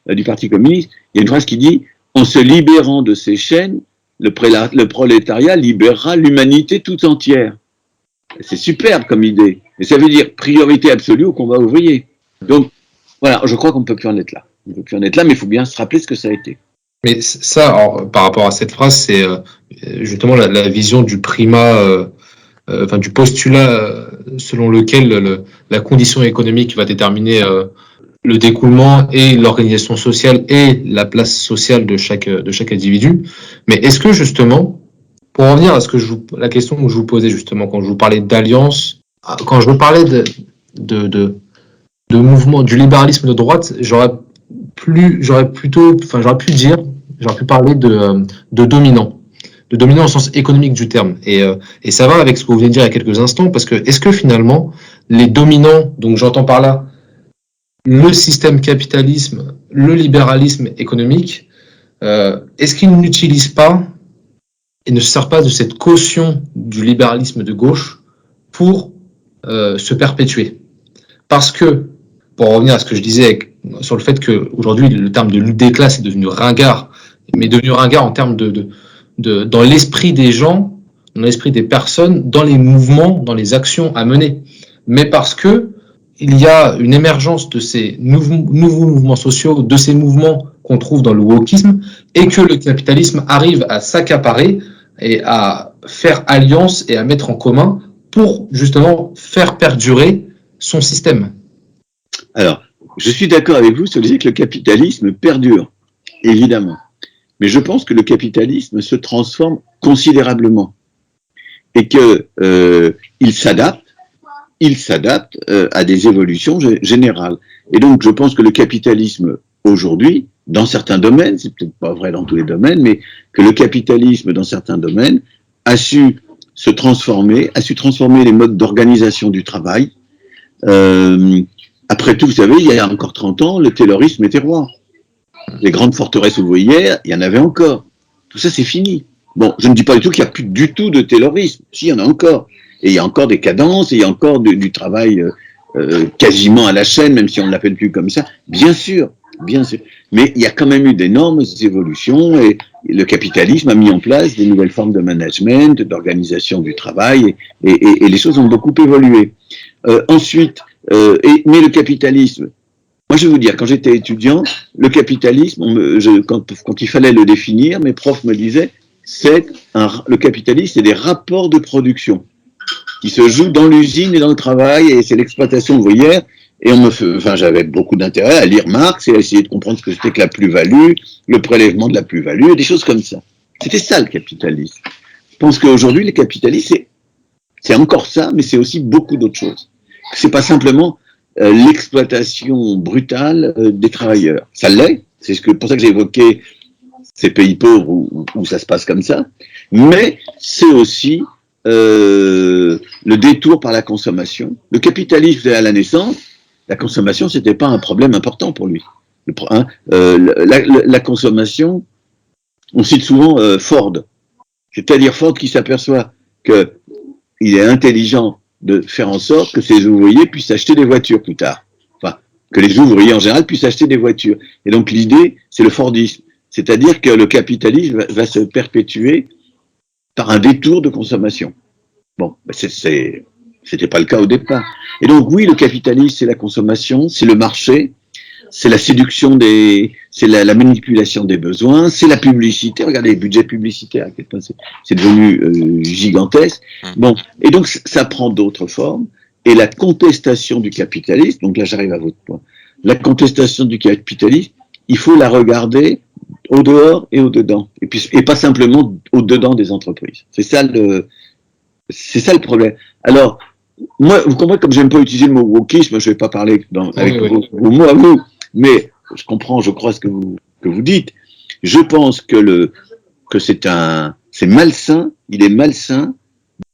[SPEAKER 2] du Parti communiste, il y a une phrase qui dit, en se libérant de ces chaînes, le prolétariat libérera l'humanité tout entière. C'est superbe comme idée. Et ça veut dire priorité absolue au combat ouvrier. Donc, voilà, je crois qu'on ne peut plus en être là. On ne peut plus en être là, mais il faut bien se rappeler ce que ça a été.
[SPEAKER 1] Mais ça, alors, par rapport à cette phrase, c'est justement la vision du primat, du postulat selon lequel la condition économique va déterminer le découlement et l'organisation sociale et la place sociale de chaque individu. Mais est-ce que justement, pour en venir à la question que je vous posais justement quand je vous parlais d'alliance, quand je vous parlais de mouvement du libéralisme de droite, j'aurais pu parler de dominant au sens économique du terme. Et ça va avec ce que vous venez de dire il y a quelques instants, parce que est-ce que finalement les dominants, donc j'entends par là le système capitalisme, le libéralisme économique, est-ce qu'ils n'utilisent pas et ne se servent pas de cette caution du libéralisme de gauche pour se perpétuer? Parce que, pour revenir à ce que je disais sur le fait qu'aujourd'hui le terme de lutte des classes est devenu ringard, mais devenu ringard en termes dans l'esprit des gens, dans l'esprit des personnes, dans les mouvements, dans les actions à mener. Mais parce que il y a une émergence de ces nouveaux mouvements sociaux, de ces mouvements qu'on trouve dans le wokisme, et que le capitalisme arrive à s'accaparer et à faire alliance et à mettre en commun pour justement faire perdurer son système.
[SPEAKER 2] Alors, je suis d'accord avec vous sur l'idée que le capitalisme perdure, évidemment. Mais je pense que le capitalisme se transforme considérablement et que il s'adapte à des évolutions générales. Et donc, je pense que le capitalisme aujourd'hui, dans certains domaines, c'est peut-être pas vrai dans tous les domaines, mais que le capitalisme, dans certains domaines, a su transformer les modes d'organisation du travail. Après tout, vous savez, il y a encore 30 ans, le taylorisme était roi. Les grandes forteresses ouvrières, il y en avait encore. Tout ça, c'est fini. Bon, je ne dis pas du tout qu'il n'y a plus du tout de taylorisme. Si, il y en a encore. Et il y a encore des cadences, et il y a encore du travail quasiment à la chaîne, même si on ne l'appelle plus comme ça. Bien sûr. Mais il y a quand même eu d'énormes évolutions, et le capitalisme a mis en place des nouvelles formes de management, d'organisation du travail, et les choses ont beaucoup évolué. Ensuite, mais le capitalisme, moi je vais vous dire, quand j'étais étudiant, le capitalisme, quand il fallait le définir, mes profs me disaient, le capitalisme, c'est des rapports de production qui se jouent dans l'usine et dans le travail, et c'est l'exploitation ouvrière. Et j'avais beaucoup d'intérêt à lire Marx et à essayer de comprendre ce que c'était que la plus-value, le prélèvement de la plus-value, des choses comme ça. C'était ça le capitalisme. Je pense qu'aujourd'hui, le capitalisme, c'est encore ça, mais c'est aussi beaucoup d'autres choses. C'est pas simplement l'exploitation brutale des travailleurs. Ça l'est, c'est pour ça que j'ai évoqué ces pays pauvres où ça se passe comme ça, mais c'est aussi le détour par la consommation. Le capitalisme, à la naissance, la consommation, c'était pas un problème important pour lui. La consommation, on cite souvent Ford, c'est-à-dire Ford qui s'aperçoit qu'il est intelligent de faire en sorte que ses ouvriers puissent acheter des voitures plus tard. Enfin, que les ouvriers en général puissent acheter des voitures. Et donc l'idée, c'est le Fordisme. C'est-à-dire que le capitalisme va se perpétuer par un détour de consommation. Bon, c'était pas le cas au départ. Et donc oui, le capitalisme, c'est la consommation, c'est le marché, c'est la séduction c'est la manipulation des besoins, c'est la publicité. Regardez les budgets publicitaires, à quel point c'est devenu gigantesque. Bon, et donc ça prend d'autres formes. Et la contestation du capitalisme, donc là j'arrive à votre point, la contestation du capitalisme, il faut la regarder au dehors et au dedans, et pas simplement au dedans des entreprises. C'est ça le problème. Alors, moi, vous comprenez, comme j'aime pas utiliser le mot wokisme, je vais pas parler avec vos mots à vous, mais je comprends, je crois ce que vous dites. Je pense que c'est malsain, il est malsain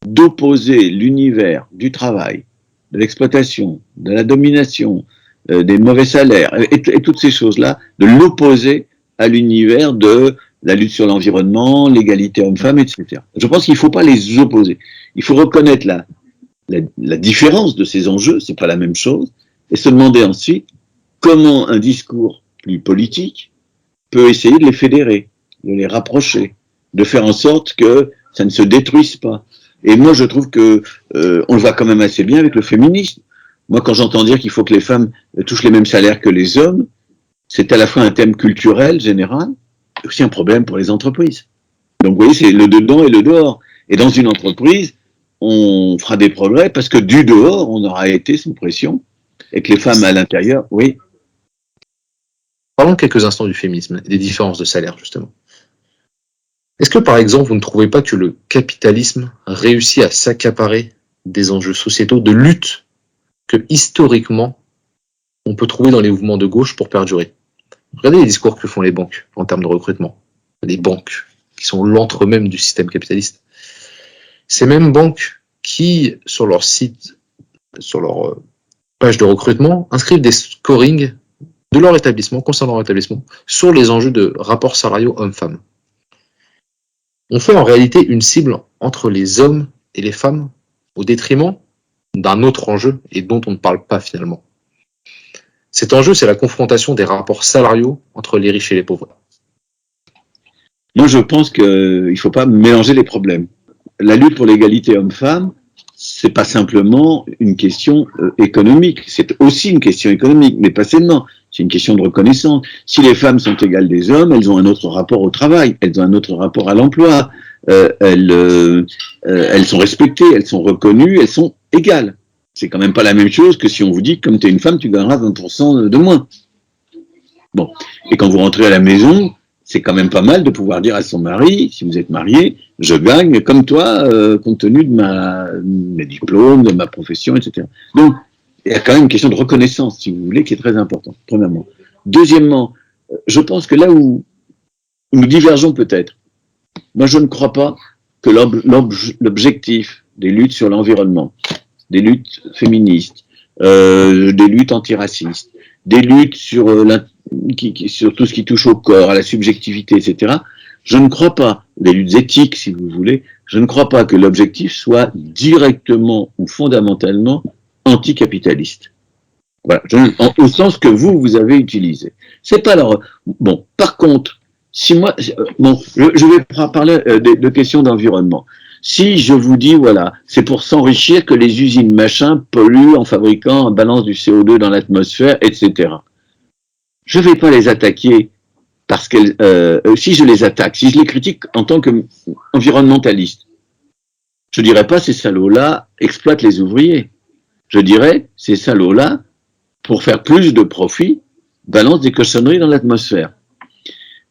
[SPEAKER 2] d'opposer l'univers du travail, de l'exploitation, de la domination, des mauvais salaires, et toutes ces choses-là, de l'opposer à l'univers de la lutte sur l'environnement, l'égalité homme-femme, etc. Je pense qu'il ne faut pas les opposer. Il faut reconnaître la différence de ces enjeux, c'est pas la même chose, et se demander ensuite comment un discours plus politique peut essayer de les fédérer, de les rapprocher, de faire en sorte que ça ne se détruise pas. Et moi, je trouve que on le voit quand même assez bien avec le féminisme. Moi, quand j'entends dire qu'il faut que les femmes touchent les mêmes salaires que les hommes, c'est à la fois un thème culturel général, et aussi un problème pour les entreprises. Donc, vous voyez, c'est le dedans et le dehors. Et dans une entreprise, on fera des progrès parce que du dehors, on aura été sous pression, et que les femmes à l'intérieur, oui.
[SPEAKER 1] Parlons quelques instants du féminisme et des différences de salaire, justement. Est-ce que, par exemple, vous ne trouvez pas que le capitalisme réussit à s'accaparer des enjeux sociétaux de lutte que, historiquement, on peut trouver dans les mouvements de gauche pour perdurer? Regardez les discours que font les banques en termes de recrutement. Les banques, qui sont l'antre même du système capitaliste. Ces mêmes banques qui, sur leur site, sur leur page de recrutement, inscrivent des scorings de leur établissement, concernant leur établissement, sur les enjeux de rapports salariaux hommes-femmes. On fait en réalité une cible entre les hommes et les femmes au détriment d'un autre enjeu et dont on ne parle pas finalement. Cet enjeu, c'est la confrontation des rapports salariaux entre les riches et les pauvres.
[SPEAKER 2] Moi, je pense qu'il ne faut pas mélanger les problèmes. La lutte pour l'égalité homme-femme, c'est pas simplement une question économique, c'est aussi une question économique, mais pas seulement. C'est une question de reconnaissance. Si les femmes sont égales des hommes, elles ont un autre rapport au travail, elles ont un autre rapport à l'emploi, elles sont respectées, elles sont reconnues, elles sont égales. C'est quand même pas la même chose que si on vous dit que comme tu es une femme, tu gagneras 20% de moins. Bon. Et quand vous rentrez à la maison, c'est quand même pas mal de pouvoir dire à son mari, si vous êtes marié, je gagne comme toi, compte tenu de mes diplômes, de ma profession, etc. Donc, il y a quand même une question de reconnaissance, si vous voulez, qui est très importante, premièrement. Deuxièmement, je pense que là où nous divergeons peut-être, moi je ne crois pas que l'objectif des luttes sur l'environnement, des luttes féministes, des luttes antiracistes, des luttes sur tout ce qui touche au corps, à la subjectivité, etc., je ne crois pas, des luttes éthiques, si vous voulez, je ne crois pas que l'objectif soit directement ou fondamentalement anticapitaliste. Voilà, au sens que vous avez utilisé. C'est pas alors. Bon, par contre, si moi, je vais parler de questions d'environnement. Si je vous dis, voilà, c'est pour s'enrichir que les usines machin polluent en fabriquant, en balance du CO2 dans l'atmosphère, etc. Je vais pas les attaquer parce qu'elles, si je les attaque, si je les critique en tant qu'environnementaliste, je dirais pas ces salauds-là exploitent les ouvriers. Je dirais, ces salauds-là, pour faire plus de profit, balancent des cochonneries dans l'atmosphère.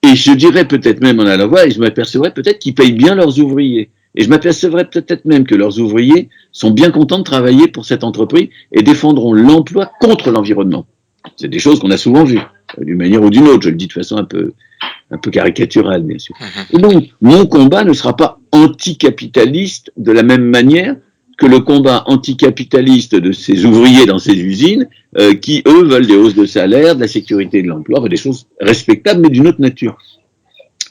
[SPEAKER 2] Et je dirais peut-être même en allant voir, et je m'apercevrais peut-être qu'ils payent bien leurs ouvriers. Et je m'apercevrais peut-être même que leurs ouvriers sont bien contents de travailler pour cette entreprise et défendront l'emploi contre l'environnement. C'est des choses qu'on a souvent vues, d'une manière ou d'une autre. Je le dis de façon un peu caricaturale, bien sûr. Et donc, mon combat ne sera pas anticapitaliste de la même manière que le combat anticapitaliste de ces ouvriers dans ces usines qui, eux, veulent des hausses de salaire, de la sécurité de l'emploi, des choses respectables, mais d'une autre nature.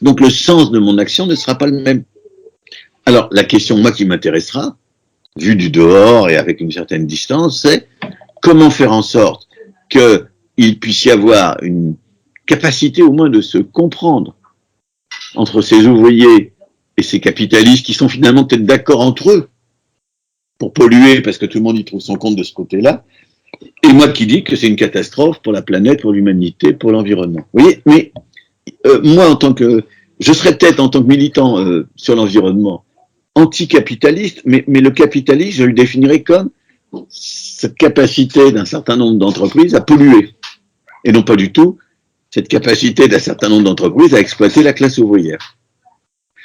[SPEAKER 2] Donc, le sens de mon action ne sera pas le même. Alors, la question, moi, qui m'intéressera, vue du dehors et avec une certaine distance, c'est comment faire en sorte qu'il puisse y avoir une capacité au moins de se comprendre entre ces ouvriers et ces capitalistes qui sont finalement peut-être d'accord entre eux pour polluer parce que tout le monde y trouve son compte de ce côté-là, et moi qui dis que c'est une catastrophe pour la planète, pour l'humanité, pour l'environnement. Vous voyez, mais moi, je serais peut-être en tant que militant sur l'environnement anticapitaliste, mais le capitalisme, je le définirais comme cette capacité d'un certain nombre d'entreprises à polluer, et non pas du tout cette capacité d'un certain nombre d'entreprises à exploiter la classe ouvrière.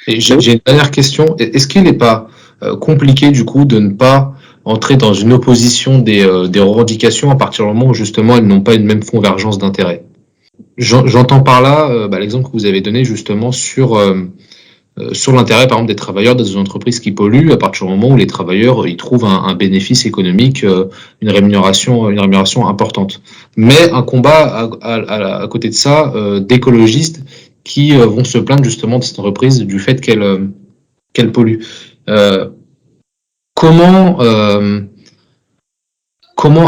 [SPEAKER 1] Et j'ai une dernière question. Est-ce qu'il n'est pas compliqué du coup de ne pas entrer dans une opposition des revendications à partir du moment où justement elles n'ont pas une même convergence d'intérêts? J'entends par là l'exemple que vous avez donné justement sur l'intérêt par exemple des travailleurs dans des entreprises qui polluent à partir du moment où les travailleurs ils trouvent un bénéfice économique, une rémunération importante. Mais un combat à côté de ça d'écologistes qui vont se plaindre justement de cette entreprise du fait qu'elle pollue. Comment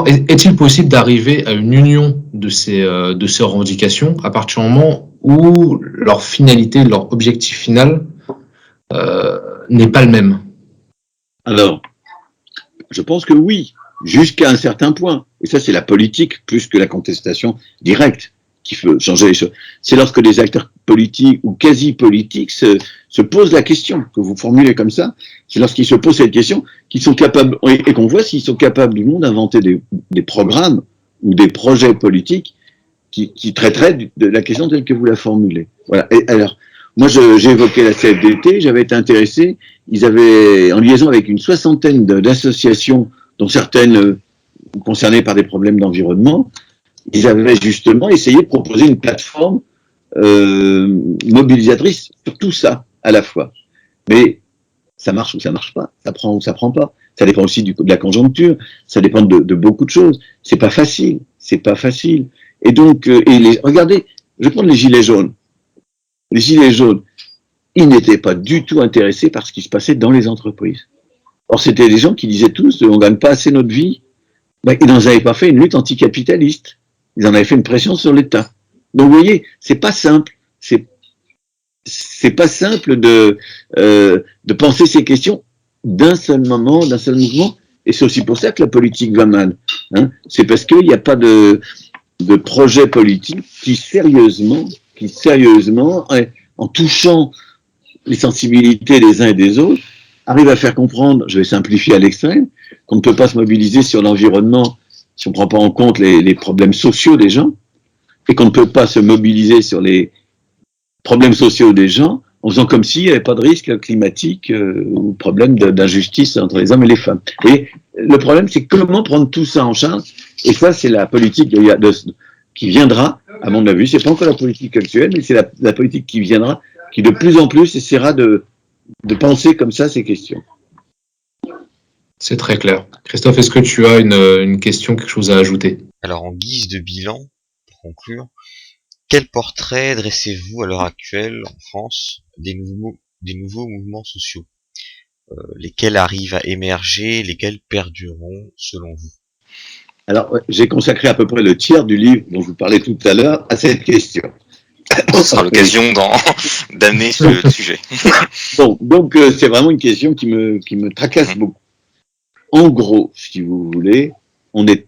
[SPEAKER 1] est-il possible d'arriver à une union de ces revendications à partir du moment où leur finalité, leur objectif final n'est pas le même?
[SPEAKER 2] Alors, je pense que oui, jusqu'à un certain point. Et ça, c'est la politique plus que la contestation directe qui peut changer les choses. C'est lorsque des acteurs politiques ou quasi-politiques se posent la question, que vous formulez comme ça, c'est lorsqu'ils se posent cette question qu'ils sont capables, et qu'on voit s'ils sont capables du monde d'inventer des programmes ou des projets politiques qui traiteraient de la question telle que vous la formulez. Voilà. Et alors, moi, j'ai évoqué la CFDT, j'avais été intéressé, ils avaient, en liaison avec une soixantaine d'associations, dont certaines concernées par des problèmes d'environnement, ils avaient justement essayé de proposer une plateforme mobilisatrice sur tout ça à la fois. Mais ça marche ou ça marche pas, ça prend ou ça prend pas. Ça dépend aussi de la conjoncture, ça dépend de beaucoup de choses. C'est pas facile. Et donc, regardez, je vais prendre les gilets jaunes. Les gilets jaunes, ils n'étaient pas du tout intéressés par ce qui se passait dans les entreprises. Or, c'était des gens qui disaient tous, on gagne pas assez notre vie. Ben, ils n'en avaient pas fait une lutte anticapitaliste. Ils en avaient fait une pression sur l'État. Donc, vous voyez, c'est pas simple. C'est pas simple de penser ces questions d'un seul moment, d'un seul mouvement. Et c'est aussi pour ça que la politique va mal. Hein. C'est parce qu'il n'y a pas de projet politique qui sérieusement, en touchant les sensibilités des uns et des autres, arrive à faire comprendre, je vais simplifier à l'extrême, qu'on ne peut pas se mobiliser sur l'environnement si on ne prend pas en compte les problèmes sociaux des gens, et qu'on ne peut pas se mobiliser sur les problèmes sociaux des gens en faisant comme s'il n'y avait pas de risque climatique ou problème d'injustice entre les hommes et les femmes. Et le problème, c'est comment prendre tout ça en charge, et ça, c'est la politique qui viendra, à mon avis, c'est pas encore la politique actuelle, mais c'est la politique qui viendra, qui de plus en plus essaiera de penser comme ça ces questions.
[SPEAKER 1] C'est très clair. Christophe, est-ce que tu as une question, quelque chose à ajouter?
[SPEAKER 3] Alors, en guise de bilan, pour conclure, quel portrait dressez-vous à l'heure actuelle en France des nouveaux mouvements sociaux? Lesquels arrivent à émerger, lesquels perdureront selon vous?
[SPEAKER 2] Alors, j'ai consacré à peu près le tiers du livre dont je vous parlais tout à l'heure à cette question.
[SPEAKER 4] Ce sera l'occasion d'amener ce sujet.
[SPEAKER 2] Bon, donc c'est vraiment une question qui me tracasse beaucoup. En gros, si vous voulez, on est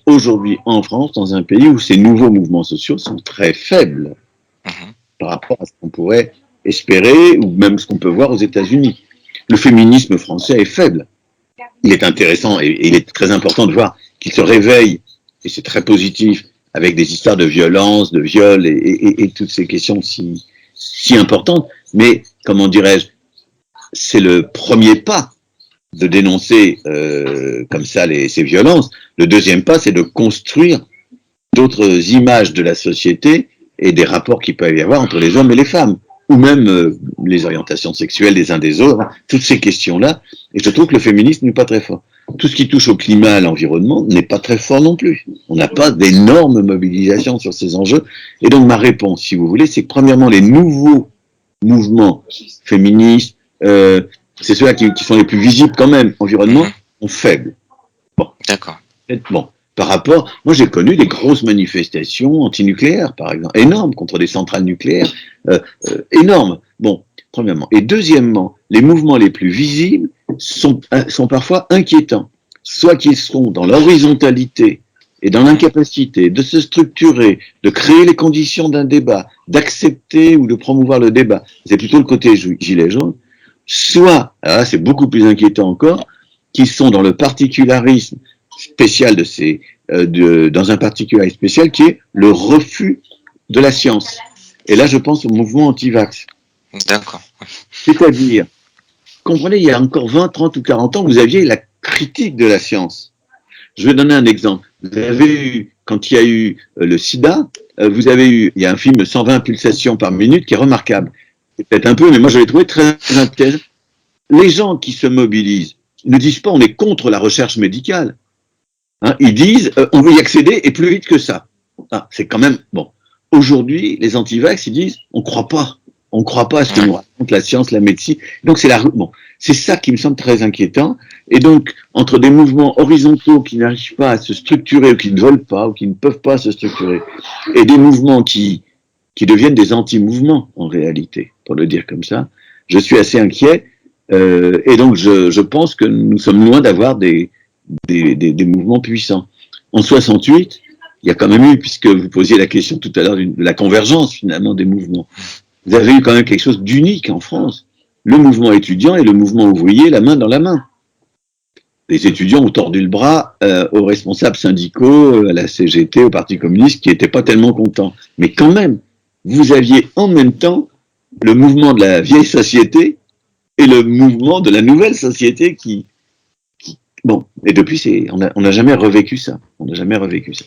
[SPEAKER 2] aujourd'hui en France dans un pays où ces nouveaux mouvements sociaux sont très faibles par rapport à ce qu'on pourrait espérer ou même ce qu'on peut voir aux États-Unis. Le féminisme français est faible. Il est intéressant et il est très important de voir qu'il se réveille, et c'est très positif, avec des histoires de violence, de viol et toutes ces questions si importantes. Mais, comment dirais-je, c'est le premier pas de dénoncer comme ça ces violences. Le deuxième pas, c'est de construire d'autres images de la société et des rapports qu'il peut y avoir entre les hommes et les femmes, ou même les orientations sexuelles des uns des autres, toutes ces questions-là. Et je trouve que le féminisme n'est pas très fort. Tout ce qui touche au climat, à l'environnement, n'est pas très fort non plus. On n'a pas d'énormes mobilisations sur ces enjeux. Et donc ma réponse, si vous voulez, c'est que premièrement, les nouveaux mouvements féministes, c'est ceux-là qui sont les plus visibles quand même, environnement, sont faibles. Bon.
[SPEAKER 4] D'accord.
[SPEAKER 2] Bon. Par rapport, moi j'ai connu des grosses manifestations antinucléaires, par exemple, énormes, contre des centrales nucléaires, énormes. Bon, premièrement. Et deuxièmement, les mouvements les plus visibles sont parfois inquiétants. Soit qu'ils sont dans l'horizontalité et dans l'incapacité de se structurer, de créer les conditions d'un débat, d'accepter ou de promouvoir le débat. C'est plutôt le côté gilet jaune. Soit, alors là c'est beaucoup plus inquiétant encore, qui sont dans le particularisme spécial dans un particularisme spécial qui est le refus de la science. Et là, je pense au mouvement anti-vax.
[SPEAKER 4] D'accord.
[SPEAKER 2] C'est-à-dire, comprenez, il y a encore 20, 30 ou 40 ans, vous aviez la critique de la science. Je vais donner un exemple. Vous avez eu, quand il y a eu le sida, il y a un film 120 pulsations par minute qui est remarquable. C'est peut-être un peu, mais moi je l'ai trouvé très intéressant. Les gens qui se mobilisent ne disent pas on est contre la recherche médicale. Hein, ils disent on veut y accéder et plus vite que ça. Ah, c'est quand même bon. Aujourd'hui, les anti-vax, ils disent on croit pas à ce que nous raconte la science, la médecine. Donc c'est ça qui me semble très inquiétant. Et donc entre des mouvements horizontaux qui n'arrivent pas à se structurer ou qui ne veulent pas ou qui ne peuvent pas se structurer, et des mouvements qui deviennent des anti-mouvements en réalité, pour le dire comme ça, je suis assez inquiet. Et donc je pense que nous sommes loin d'avoir des mouvements puissants. En 68, il y a quand même eu, puisque vous posiez la question tout à l'heure de la convergence finalement des mouvements, vous avez eu quand même quelque chose d'unique en France. Le mouvement étudiant et le mouvement ouvrier, la main dans la main. Les étudiants ont tordu le bras aux responsables syndicaux, à la CGT, au Parti communiste, qui n'étaient pas tellement contents. Mais quand même, vous aviez en même temps le mouvement de la vieille société et le mouvement de la nouvelle société qui bon, et depuis, on n'a jamais revécu ça. On n'a jamais revécu ça.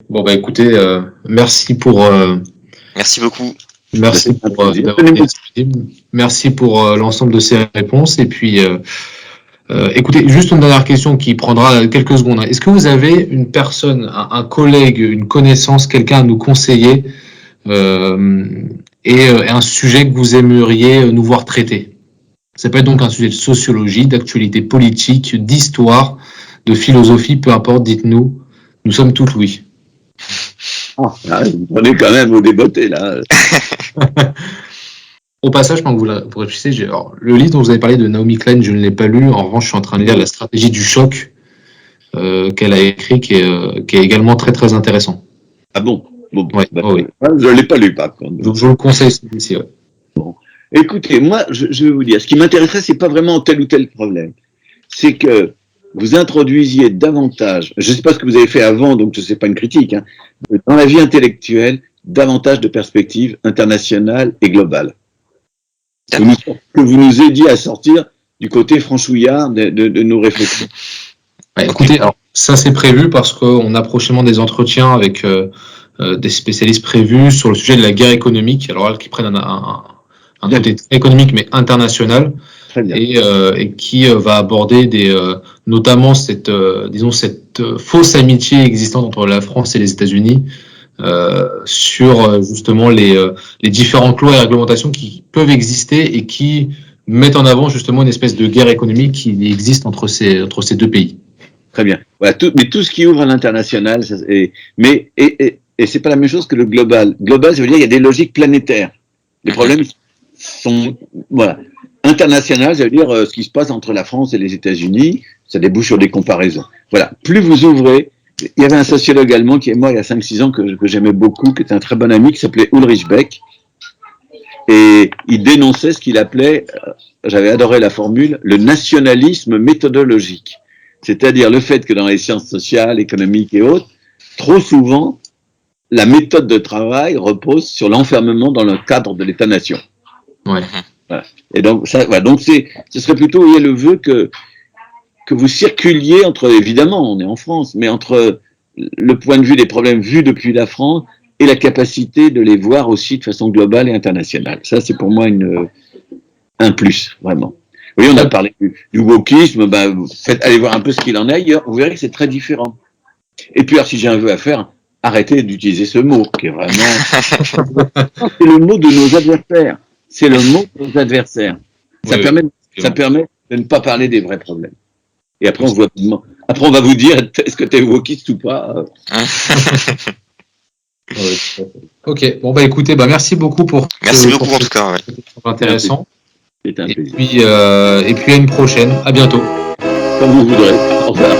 [SPEAKER 1] Bon, bah écoutez, merci pour...
[SPEAKER 4] Merci beaucoup.
[SPEAKER 1] Merci pour merci pour l'ensemble de ces réponses. Et puis, écoutez, juste une dernière question qui prendra quelques secondes. Est-ce que vous avez une personne, un collègue, une connaissance, quelqu'un à nous conseiller et un sujet que vous aimeriez nous voir traiter? Ça peut être donc un sujet de sociologie, d'actualité politique, d'histoire, de philosophie, peu importe, dites-nous. Nous sommes tout oui.
[SPEAKER 2] Vous prenez quand même au débeauté, là.
[SPEAKER 1] Au passage, pendant que vous réfléchissez, le livre dont vous avez parlé de Naomi Klein, je ne l'ai pas lu. En revanche, je suis en train de lire La stratégie du choc qu'elle a écrit, qui est également très très intéressant.
[SPEAKER 2] Ah bon? Bon,
[SPEAKER 1] ouais, oui.
[SPEAKER 2] Je ne l'ai pas lu, par contre.
[SPEAKER 1] Donc, je vous le conseille celui-ci. Ouais.
[SPEAKER 2] Bon. Écoutez, moi, je vais vous dire, ce qui m'intéresserait, c'est pas vraiment tel ou tel problème. C'est que vous introduisiez davantage, je ne sais pas ce que vous avez fait avant, donc ce n'est pas une critique, hein, dans la vie intellectuelle, davantage de perspectives internationales et globales. Que vous nous aidiez à sortir du côté franchouillard de nos réflexions.
[SPEAKER 1] Ouais, écoutez, alors, ça c'est prévu parce qu'on a prochainement des entretiens avec des spécialistes prévus sur le sujet de la guerre économique, alors qui prennent un côté économique mais international. Et qui va aborder notamment cette fausse amitié existante entre la France et les États-Unis sur justement les différentes lois et réglementations qui peuvent exister et qui mettent en avant justement une espèce de guerre économique qui existe entre ces deux pays.
[SPEAKER 2] Très bien. Voilà, mais tout ce qui ouvre à l'international, mais c'est pas la même chose que le global. Global, ça veut dire qu'il y a des logiques planétaires. Les problèmes sont voilà. International, ça veut dire ce qui se passe entre la France et les États-Unis, ça débouche sur des comparaisons. Voilà, plus vous ouvrez, il y avait un sociologue allemand qui est mort il y a 5-6 ans que j'aimais beaucoup, qui était un très bon ami, qui s'appelait Ulrich Beck, et il dénonçait ce qu'il appelait, j'avais adoré la formule, le nationalisme méthodologique. C'est-à-dire le fait que dans les sciences sociales, économiques et autres, trop souvent, la méthode de travail repose sur l'enfermement dans le cadre de l'État-nation.
[SPEAKER 1] Ouais.
[SPEAKER 2] Voilà. Et donc, ça, voilà. Donc ce serait plutôt, il y a le vœu que vous circuliez entre, évidemment, on est en France, mais entre le point de vue des problèmes vus depuis la France et la capacité de les voir aussi de façon globale et internationale. Ça, c'est pour moi un plus, vraiment. Oui, on a parlé du wokisme, allez voir un peu ce qu'il en est ailleurs, vous verrez que c'est très différent. Et puis, alors, si j'ai un vœu à faire, arrêtez d'utiliser ce mot, qui est vraiment... c'est le mot de nos adversaires. C'est le mot de nos adversaires. Ça permet de ne pas parler des vrais problèmes. Et après, on va vous dire, est-ce que tu es wokiste ou pas?
[SPEAKER 1] Ok, bon écoutez, merci beaucoup pour...
[SPEAKER 4] Merci beaucoup en tout cas. Ouais.
[SPEAKER 1] Intéressant.
[SPEAKER 2] C'était un plaisir.
[SPEAKER 1] Et puis à une prochaine. À bientôt.
[SPEAKER 2] Comme vous voudrez. Au revoir.